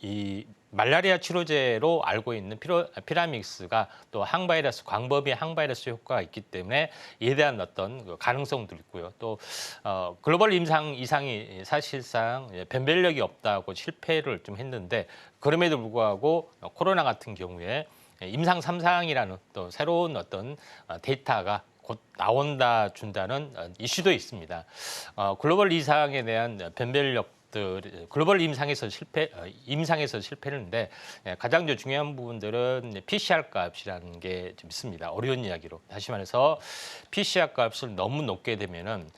D: 이 말라리아 치료제로 알고 있는 피라믹스가 또 항바이러스 광범위 항바이러스 효과가 있기 때문에 이에 대한 어떤 가능성도 있고요. 또 글로벌 임상 이상이 사실상 변별력이 없다고 실패를 좀 했는데 그럼에도 불구하고 코로나 같은 경우에 임상 3상이라는 또 새로운 어떤 데이터가 곧 나온다 준다는 이슈도 있습니다. 글로벌 이상에 대한 변별력들, 글로벌 임상에서 실패를 했는데 가장 중요한 부분들은 PCR 값이라는 게 좀 있습니다. 어려운 이야기로 다시 말해서 PCR 값을 너무 높게 되면은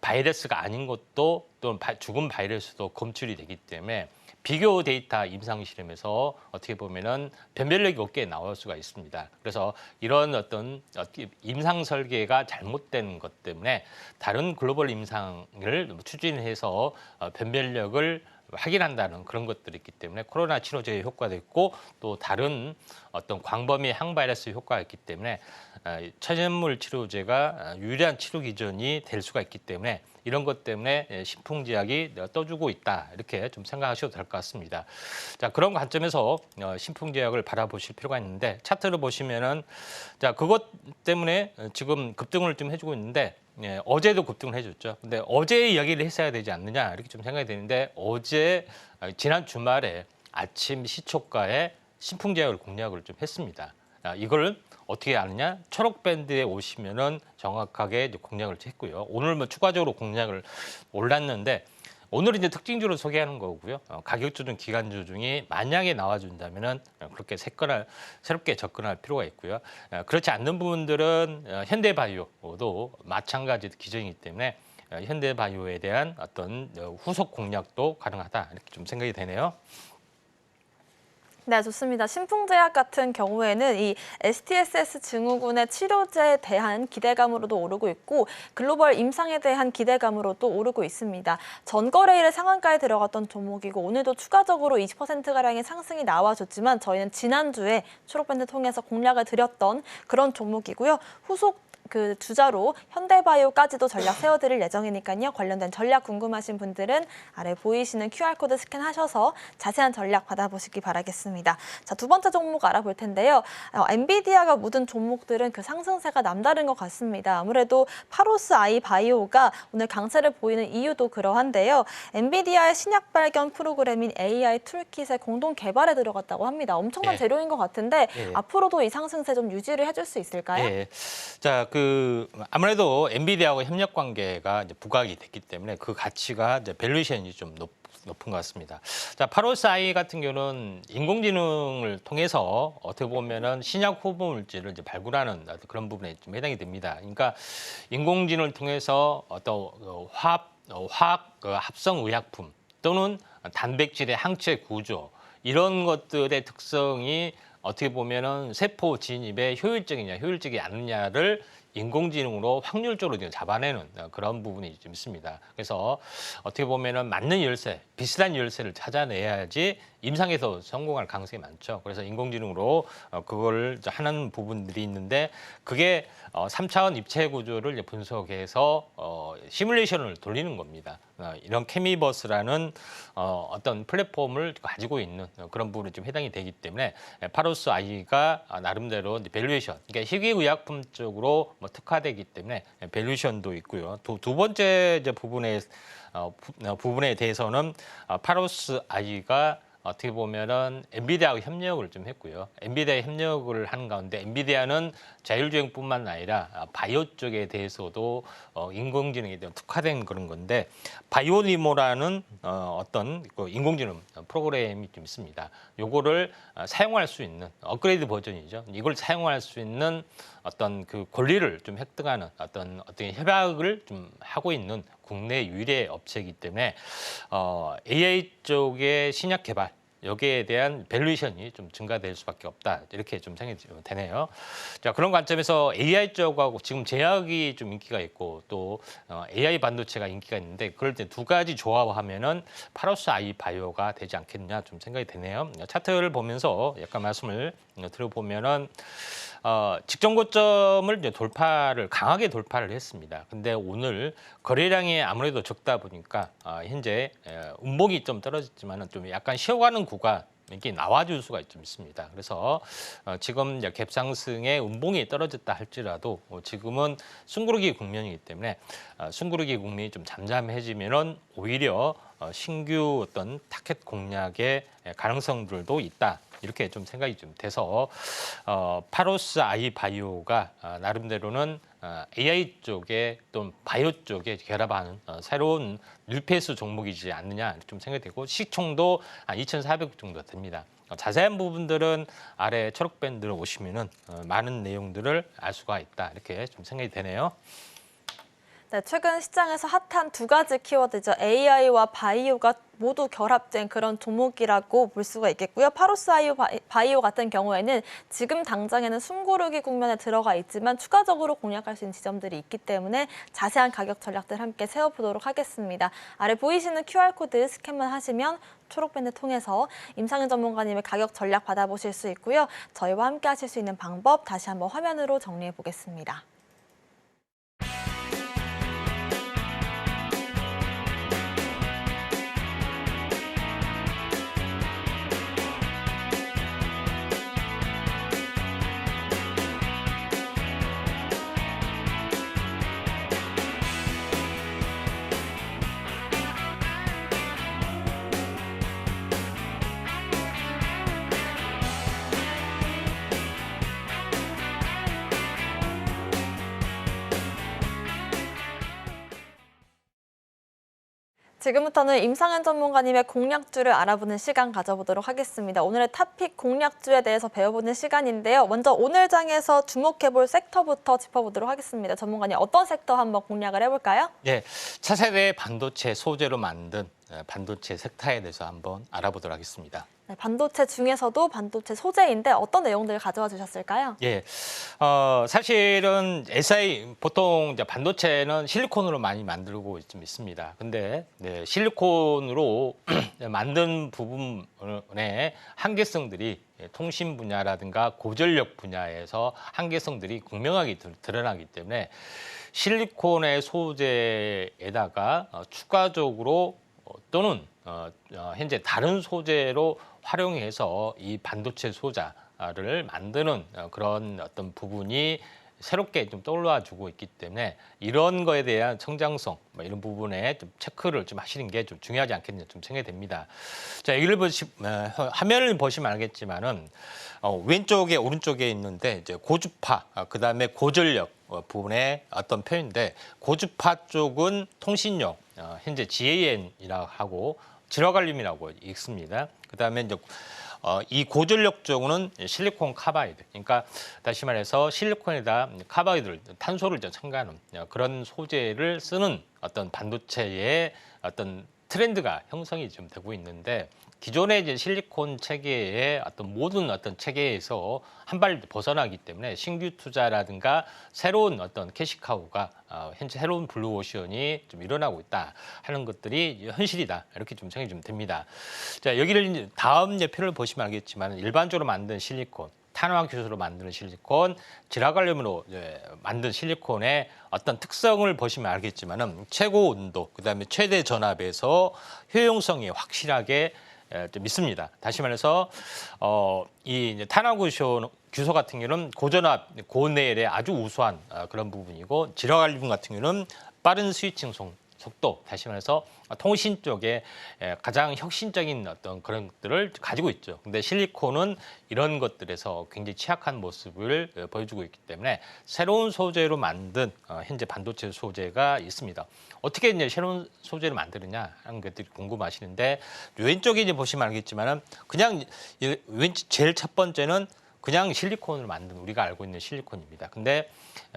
D: 바이러스가 아닌 것도 또 죽은 바이러스도 검출이 되기 때문에. 비교 데이터 임상 실험에서 어떻게 보면은 변별력이 없게 나올 수가 있습니다. 그래서 이런 어떤 임상 설계가 잘못된 것 때문에 다른 글로벌 임상을 추진해서 변별력을 확인한다는 그런 것들이 있기 때문에 코로나 치료제의 효과도 있고 또 다른 어떤 광범위 항바이러스 효과가 있기 때문에 천연물 치료제가 유리한 치료 기전이 될 수가 있기 때문에 이런 것 때문에 신풍제약이 떠주고 있다 이렇게 좀 생각하셔도 될 것 같습니다. 자, 그런 관점에서 신풍제약을 바라보실 필요가 있는데 차트를 보시면은 자 그것 때문에 지금 급등을 좀 해주고 있는데 어제도 급등을 해줬죠. 근데 어제 이야기를 했어야 되지 않느냐 이렇게 좀 생각이 되는데 어제 지난 주말에 아침 시초가에 신풍제약을 공략을 좀 했습니다. 이걸 어떻게 아느냐? 초록 밴드에 오시면은 정확하게 이제 공략을 했고요. 오늘 뭐 추가적으로 공략을 올랐는데 오늘 이제 특징주를 소개하는 거고요. 가격 조정 기간 조정이 만약에 나와준다면은 그렇게 새롭게 접근할 필요가 있고요. 그렇지 않는 부분들은 현대바이오도 마찬가지 기정이기 때문에 현대바이오에 대한 어떤 후속 공략도 가능하다 이렇게 좀 생각이 되네요.
B: 네, 좋습니다. 신풍제약 같은 경우에는 이 STSS 증후군의 치료제에 대한 기대감으로도 오르고 있고 글로벌 임상에 대한 기대감으로도 오르고 있습니다. 전거래일에 상한가에 들어갔던 종목이고 오늘도 추가적으로 20%가량의 상승이 나와줬지만 저희는 지난주에 초록밴드 통해서 공략을 드렸던 그런 종목이고요. 후속 그 주자로 현대바이오까지도 전략 세워드릴 예정이니까요. 관련된 전략 궁금하신 분들은 아래 보이시는 QR코드 스캔하셔서 자세한 전략 받아보시기 바라겠습니다. 자, 두 번째 종목 알아볼 텐데요. 엔비디아가 묻은 종목들은 그 상승세가 남다른 것 같습니다. 아무래도 파로스 아이 바이오가 오늘 강세를 보이는 이유도 그러한데요. 엔비디아의 신약 발견 프로그램인 AI 툴킷의 공동 개발에 들어갔다고 합니다. 엄청난
D: 예.
B: 재료인 것 같은데
D: 예.
B: 앞으로도 이 상승세 좀 유지를 해줄 수 있을까요?
D: 예. 자, 아무래도 엔비디아하고 협력 관계가 이제 부각이 됐기 때문에 그 가치가 이제 밸류에이션이 좀 높은 것 같습니다. 자, 파로스 아이 같은 경우는 인공지능을 통해서 어떻게 보면은 신약 후보 물질을 이제 발굴하는 그런 부분에 좀 해당이 됩니다. 그러니까 인공지능을 통해서 어떤 화학 합성 의약품 또는 단백질의 항체 구조 이런 것들의 특성이 어떻게 보면은 세포 진입에 효율적이냐, 효율적이 않느냐를 인공지능으로 확률적으로 잡아내는 그런 부분이 좀 있습니다. 그래서 어떻게 보면은 맞는 열쇠, 비슷한 열쇠를 찾아내야지 임상에서 성공할 가능성이 많죠. 그래서 인공지능으로 그걸 하는 부분들이 있는데 그게 3차원 입체 구조를 분석해서 시뮬레이션을 돌리는 겁니다. 이런 케미버스라는 어떤 플랫폼을 가지고 있는 그런 부분이 좀 해당이 되기 때문에 파로스 아이가 나름대로 밸류에이션, 그러니까 희귀의약품 쪽으로 특화되기 때문에 밸류에이션도 있고요. 두 번째 이제 부분에 대해서는 파로스 아이가 어떻게 보면은 엔비디아하고 협력을 좀 했고요. 엔비디아 협력을 하는 가운데 엔비디아는 자율주행뿐만 아니라 바이오 쪽에 대해서도 인공지능에 대한 특화된 그런 건데 바이오니모라는 어떤 인공지능 프로그램이 좀 있습니다. 요거를 사용할 수 있는 업그레이드 버전이죠. 이걸 사용할 수 있는 어떤 그 권리를 좀 획득하는 어떤 협약을 좀 하고 있는 국내 유일의 업체이기 때문에 AI 쪽의 신약 개발 여기에 대한 밸류에이션이 좀 증가될 수밖에 없다 이렇게 좀 생각이 되네요. 자, 그런 관점에서 AI 쪽하고 지금 제약이 좀 인기가 있고 또 AI 반도체가 인기가 있는데 그럴 때 두 가지 조합하면은 파로스 아이 바이오가 되지 않겠느냐 좀 생각이 되네요. 차트를 보면서 약간 말씀을 드려보면은 직전 고점을 이제 강하게 돌파를 했습니다. 근데 오늘 거래량이 아무래도 적다 보니까 현재 운봉이 좀 떨어졌지만은 좀 약간 쉬어가는 구간 이렇게 나와줄 수가 좀 있습니다. 그래서 지금 이제 갭상승의 운봉이 떨어졌다 할지라도 지금은 숨고르기 국면이기 때문에 숨고르기 국면이 좀 잠잠해지면은 오히려 신규 어떤 타켓 공략의 가능성들도 있다. 이렇게 좀 생각이 좀 돼서 파로스 아이 바이오가 나름대로는 AI 쪽에 또 바이오 쪽에 결합하는 새로운 뉴페이스 종목이지 않느냐 좀 생각이 되고 시총도 한 2,400 정도 됩니다. 자세한 부분들은 아래 초록 밴드를 오시면은 많은 내용들을 알 수가 있다 이렇게 좀 생각이 되네요.
B: 네, 최근 시장에서 핫한 두 가지 키워드죠. AI와 바이오가 모두 결합된 그런 종목이라고 볼 수가 있겠고요. 파로스 바이오 같은 경우에는 지금 당장에는 숨고르기 국면에 들어가 있지만 추가적으로 공략할 수 있는 지점들이 있기 때문에 자세한 가격 전략들 함께 세워보도록 하겠습니다. 아래 보이시는 QR코드 스캔만 하시면 초록밴드 통해서 임상현 전문가님의 가격 전략 받아보실 수 있고요. 저희와 함께 하실 수 있는 방법 다시 한번 화면으로 정리해 보겠습니다. 지금부터는 임상현 전문가님의 공략주를 알아보는 시간 가져보도록 하겠습니다. 오늘의 탑픽 공략주에 대해서 배워보는 시간인데요. 먼저 오늘 장에서 주목해볼 섹터부터 짚어보도록 하겠습니다. 전문가님, 어떤 섹터 한번 공략을 해볼까요?
D: 예, 차세대 반도체 소재로 만든 반도체 섹터에 대해서 한번 알아보도록 하겠습니다.
B: 네, 반도체 중에서도 반도체 소재인데 어떤 내용들을 가져와 주셨을까요?
D: 예, 사실은 SI 보통 이제 반도체는 실리콘으로 많이 만들고 좀 있습니다. 근데 네, 실리콘으로 만든 부분의 한계성들이 통신 분야라든가 고전력 분야에서 한계성들이 극명하게 드러나기 때문에 실리콘의 소재에다가 추가적으로 또는 현재 다른 소재로 활용해서 이 반도체 소자를 만드는 그런 어떤 부분이 새롭게 좀 떠올라주고 있기 때문에 이런 거에 대한 성장성 이런 부분에 좀 체크를 좀 하시는 게 좀 중요하지 않겠냐 좀 생각이 됩니다. 자, 여기를 화면을 보시면 알겠지만은 왼쪽에 오른쪽에 있는데 이제 고주파 그다음에 고전력 부분의 어떤 표현인데 고주파 쪽은 통신용 현재 GaN이라고 하고 질화갈륨이라고 읽습니다. 그다음에 이제 이 고전력 쪽은 실리콘 카바이드. 그러니까 다시 말해서 실리콘에다 카바이드를 탄소를 첨가하는 그런 소재를 쓰는 어떤 반도체의 어떤 트렌드가 형성이 좀 되고 있는데 기존의 이제 실리콘 체계의 어떤 모든 어떤 체계에서 한 발 벗어나기 때문에 신규 투자라든가 새로운 어떤 캐시카우가 현재 새로운 블루오션이 좀 일어나고 있다 하는 것들이 현실이다 이렇게 좀 생각이 좀 됩니다. 자, 여기를 이제 다음 표를 보시면 알겠지만 일반적으로 만든 실리콘, 탄화 기술로 만드는 실리콘, 질화갈륨으로 만든 실리콘의 어떤 특성을 보시면 알겠지만은 최고 온도, 그다음에 최대 전압에서 효용성이 확실하게 좀 있습니다. 다시 말해서 이 탄화 규소 같은 경우는 고전압, 고내열의 아주 우수한 그런 부분이고 질화갈륨 같은 경우는 빠른 스위칭 속도, 다시 말해서 통신 쪽에 가장 혁신적인 어떤 그런 것들을 가지고 있죠. 근데 실리콘은 이런 것들에서 굉장히 취약한 모습을 보여주고 있기 때문에 새로운 소재로 만든 현재 반도체 소재가 있습니다. 어떻게 이제 새로운 소재를 만드느냐 하는 것들이 궁금하시는데 왼쪽에 이제 보시면 알겠지만은 그냥 제일 첫 번째는 그냥 실리콘을 만든 우리가 알고 있는 실리콘입니다. 근데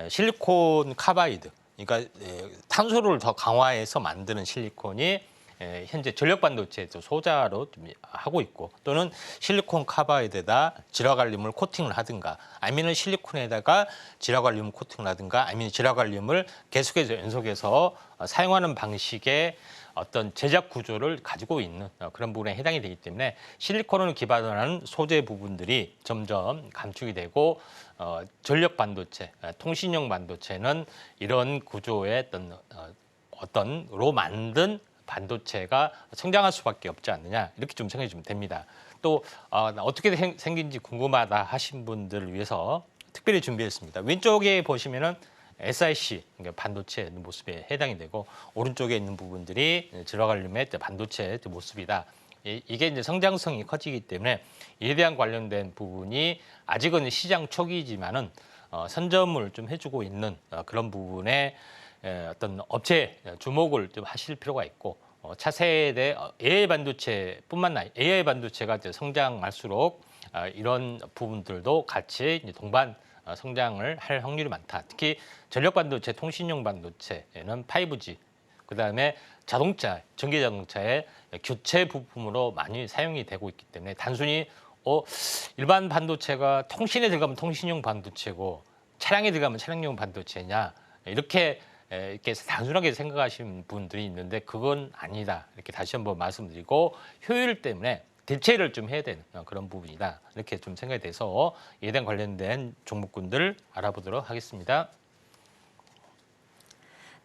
D: 실리콘 카바이드 그러니까 탄소를 더 강화해서 만드는 실리콘이 현재 전력 반도체 소자로 좀 하고 있고 또는 실리콘 카바이드에다 질화갈륨을 코팅을 하든가 아니면 실리콘에다가 질화갈륨 코팅을 하든가 아니면 질화갈륨을 계속해서 연속해서 사용하는 방식의 어떤 제작 구조를 가지고 있는 그런 부분에 해당이 되기 때문에 실리콘을 기반으로 하는 소재 부분들이 점점 감축이 되고 전력 반도체, 통신용 반도체는 이런 구조의 어떤로 만든 반도체가 성장할 수밖에 없지 않느냐 이렇게 좀 생각이 좀 됩니다. 또 어떻게 생긴지 궁금하다 하신 분들을 위해서 특별히 준비했습니다. 왼쪽에 보시면은 SiC 그러니까 반도체 모습에 해당이 되고 오른쪽에 있는 부분들이 질화갈륨의 반도체 모습이다. 이게 이제 성장성이 커지기 때문에 이에 대한 관련된 부분이 아직은 시장 초기이지만은 선점을 좀 해주고 있는 그런 부분에 어떤 업체 주목을 좀 하실 필요가 있고 차세대 AI 반도체뿐만 아니라 AI 반도체가 이제 성장할수록 이런 부분들도 같이 이제 동반 성장을 할 확률이 많다. 특히 전력 반도체, 통신용 반도체에는 5G, 그다음에 자동차, 전기 자동차의 교체 부품으로 많이 사용이 되고 있기 때문에 단순히 일반 반도체가 통신에 들어가면 통신용 반도체고 차량에 들어가면 차량용 반도체냐 이렇게 단순하게 생각하시는 분들이 있는데 그건 아니다. 이렇게 다시 한번 말씀드리고 효율 때문에 대체를 좀 해야 되는 그런 부분이다. 이렇게 좀 생각이 돼서 이에 대한 관련된 종목군들 알아보도록 하겠습니다.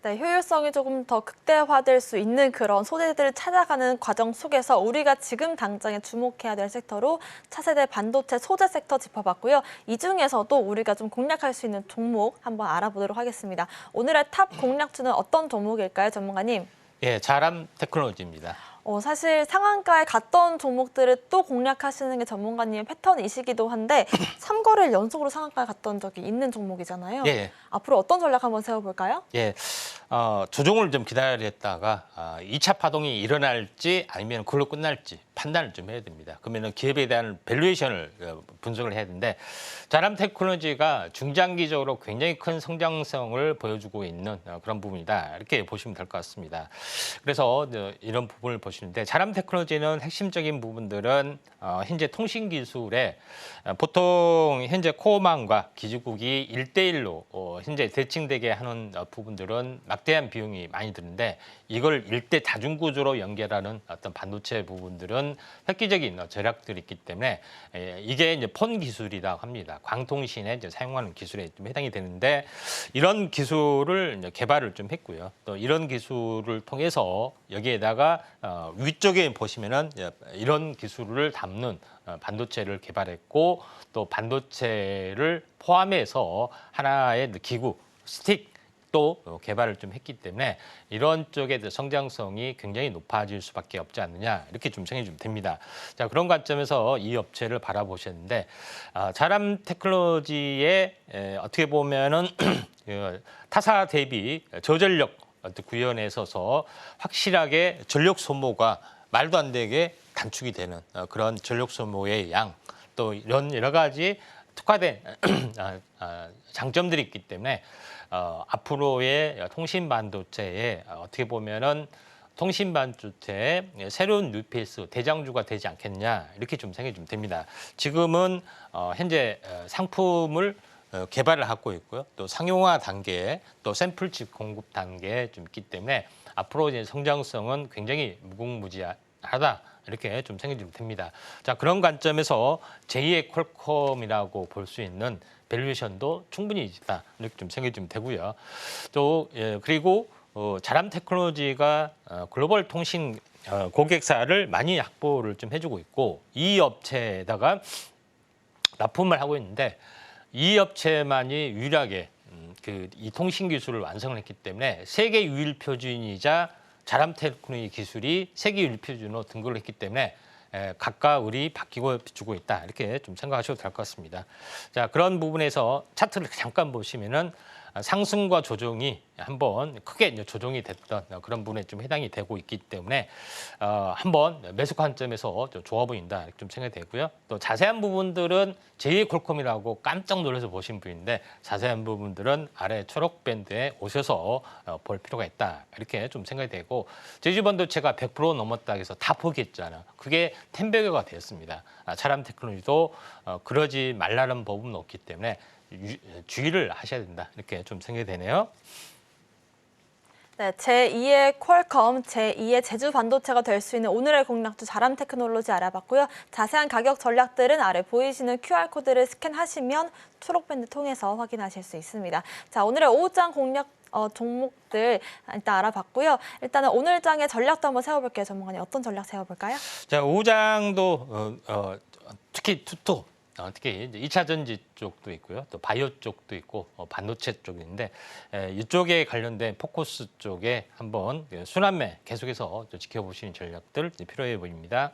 B: 네, 효율성이 조금 더 극대화될 수 있는 그런 소재들을 찾아가는 과정 속에서 우리가 지금 당장에 주목해야 될 섹터로 차세대 반도체 소재 섹터 짚어봤고요. 이 중에서도 우리가 좀 공략할 수 있는 종목 한번 알아보도록 하겠습니다. 오늘의 탑 공략주는 어떤 종목일까요, 전문가님?
D: 예, 자람 테크놀로지입니다.
B: 사실 상한가에 갔던 종목들을 또 공략하시는 게 전문가님의 패턴이시기도 한데 3거래일 연속으로 상한가에 갔던 적이 있는 종목이잖아요.
D: 예.
B: 앞으로 어떤 전략 한번 세워볼까요?
D: 예, 조정을 좀 기다렸다가 2차 파동이 일어날지 아니면 그걸로 끝날지 판단을 좀 해야 됩니다. 그러면 기업에 대한 밸류에이션을 분석을 해야 되는데 자람 테크놀로지가 중장기적으로 굉장히 큰 성장성을 보여주고 있는 그런 부분이다. 이렇게 보시면 될 것 같습니다. 그래서 이런 부분을 보시는데 자람 테크놀로지는 핵심적인 부분들은 현재 통신 기술에 보통 현재 코어망과 기지국이 1대1로 현재 대칭되게 하는 부분들은 막대한 비용이 많이 드는데 이걸 일대 다중구조로 연결하는 어떤 반도체 부분들은 획기적인 전략들이 있기 때문에 이게 이제 폰 기술이라고 합니다. 광통신에 이제 사용하는 기술에 좀 해당이 되는데 이런 기술을 이제 개발을 좀 했고요. 또 이런 기술을 통해서 여기에다가 위쪽에 보시면은 이런 기술을 담는 반도체를 개발했고 또 반도체를 포함해서 하나의 기구, 스틱 또 개발을 좀 했기 때문에 이런 쪽의 성장성이 굉장히 높아질 수밖에 없지 않느냐 이렇게 좀 생각이 좀 됩니다. 자, 그런 관점에서 이 업체를 바라보셨는데 자람 테크놀로지의 어떻게 보면은 타사 대비 저전력 구현에 있어서 확실하게 전력 소모가 말도 안 되게 단축이 되는 그런 전력 소모의 양 또 이런 여러 가지 특화된 장점들이 있기 때문에 앞으로의 통신 반도체에 어떻게 보면은 통신 반도체의 새로운 뉴페이스 대장주가 되지 않겠냐 이렇게 좀 생각이 좀 됩니다. 지금은 현재 상품을 개발을 하고 있고요. 또 상용화 단계에 또 샘플칩 공급 단계에 좀 있기 때문에 앞으로 이제 성장성은 굉장히 무궁무진하다. 이렇게 좀 생각이 좀 됩니다. 자, 그런 관점에서 제2의 퀄컴이라고 볼 수 있는 밸류에이션도 충분히 있다. 이렇게 좀 생각이 좀 되고요. 또 그리고 자람 테크놀로지가 글로벌 통신 고객사를 많이 확보를 좀 해주고 있고 이 업체에다가 납품을 하고 있는데 이 업체만이 유일하게 이 통신 기술을 완성을 했기 때문에 세계 유일 표준이자 자람 테크놀로지 기술이 세계 유일 표준으로 등극을 했기 때문에 각각 을이 바뀌고 비추고 있다 이렇게 좀 생각하셔도 될 것 같습니다. 자, 그런 부분에서 차트를 잠깐 보시면은 상승과 조정이 한번 크게 이제 조정이 됐던 그런 부분에 좀 해당이 되고 있기 때문에 한번 매수 관점에서 좋아 보인다 이렇게 좀 생각이 되고요. 또 자세한 부분들은 제2의 퀄컴이라고 깜짝 놀라서 보신 분인데 자세한 부분들은 아래 초록 밴드에 오셔서 볼 필요가 있다 이렇게 좀 생각이 되고 제주 반도체가 100% 넘었다 해서 다 포기했잖아. 그게 10배가 되었습니다. 자람 테크놀로지도 그러지 말라는 법은 없기 때문에 주의를 하셔야 된다 이렇게 좀 생각이 되네요.
B: 네, 제2의 퀄컴, 제2의 제주 반도체가 될 수 있는 오늘의 공략주 자람 테크놀로지 알아봤고요. 자세한 가격 전략들은 아래 보이시는 QR코드를 스캔하시면 초록밴드 통해서 확인하실 수 있습니다. 자, 오늘의 오후장 공략 종목들 일단 알아봤고요. 일단은 오늘 장의 전략도 한번 세워볼게요. 전문가님 어떤 전략 세워볼까요?
D: 자, 오후장도 특히 투토 특히 이제 2차 전지 쪽도 있고요. 또 바이오 쪽도 있고 반도체 쪽이 있는데 이쪽에 관련된 포커스 쪽에 한번 순환매 계속해서 지켜보시는 전략들 필요해 보입니다.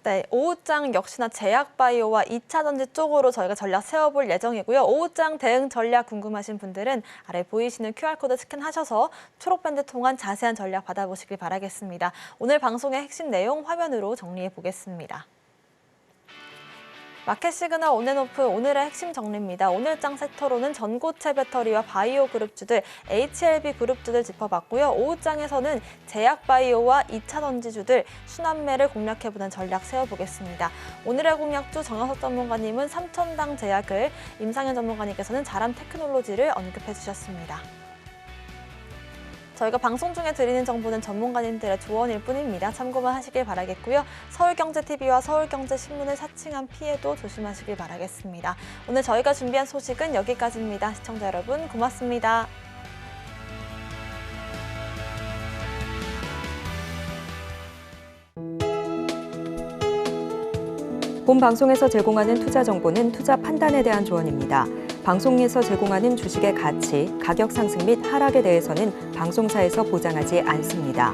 B: 네, 오후장 역시나 제약바이오와 2차 전지 쪽으로 저희가 전략 세워볼 예정이고요. 오후장 대응 전략 궁금하신 분들은 아래 보이시는 QR코드 스캔하셔서 초록밴드 통한 자세한 전략 받아보시길 바라겠습니다. 오늘 방송의 핵심 내용 화면으로 정리해 보겠습니다. 마켓 시그널 온앤오프 오늘의 핵심 정리입니다. 오늘장 섹터로는 전고체 배터리와 바이오 그룹주들, HLB 그룹주들 짚어봤고요. 오후장에서는 제약바이오와 2차 전지주들 순환매를 공략해보는 전략 세워보겠습니다. 오늘의 공략주 정영석 전문가님은 삼천당 제약을, 임상현 전문가님께서는 자람 테크놀로지를 언급해 주셨습니다. 저희가 방송 중에 드리는 정보는 전문가님들의 조언일 뿐입니다. 참고만 하시길 바라겠고요. 서울경제TV와 서울경제신문을 사칭한 피해도 조심하시길 바라겠습니다. 오늘 저희가 준비한 소식은 여기까지입니다. 시청자 여러분 고맙습니다.
A: 본 방송에서 제공하는 투자 정보는 투자 판단에 대한 조언입니다. 방송에서 제공하는 주식의 가치, 가격 상승 및 하락에 대해서는 방송사에서 보장하지 않습니다.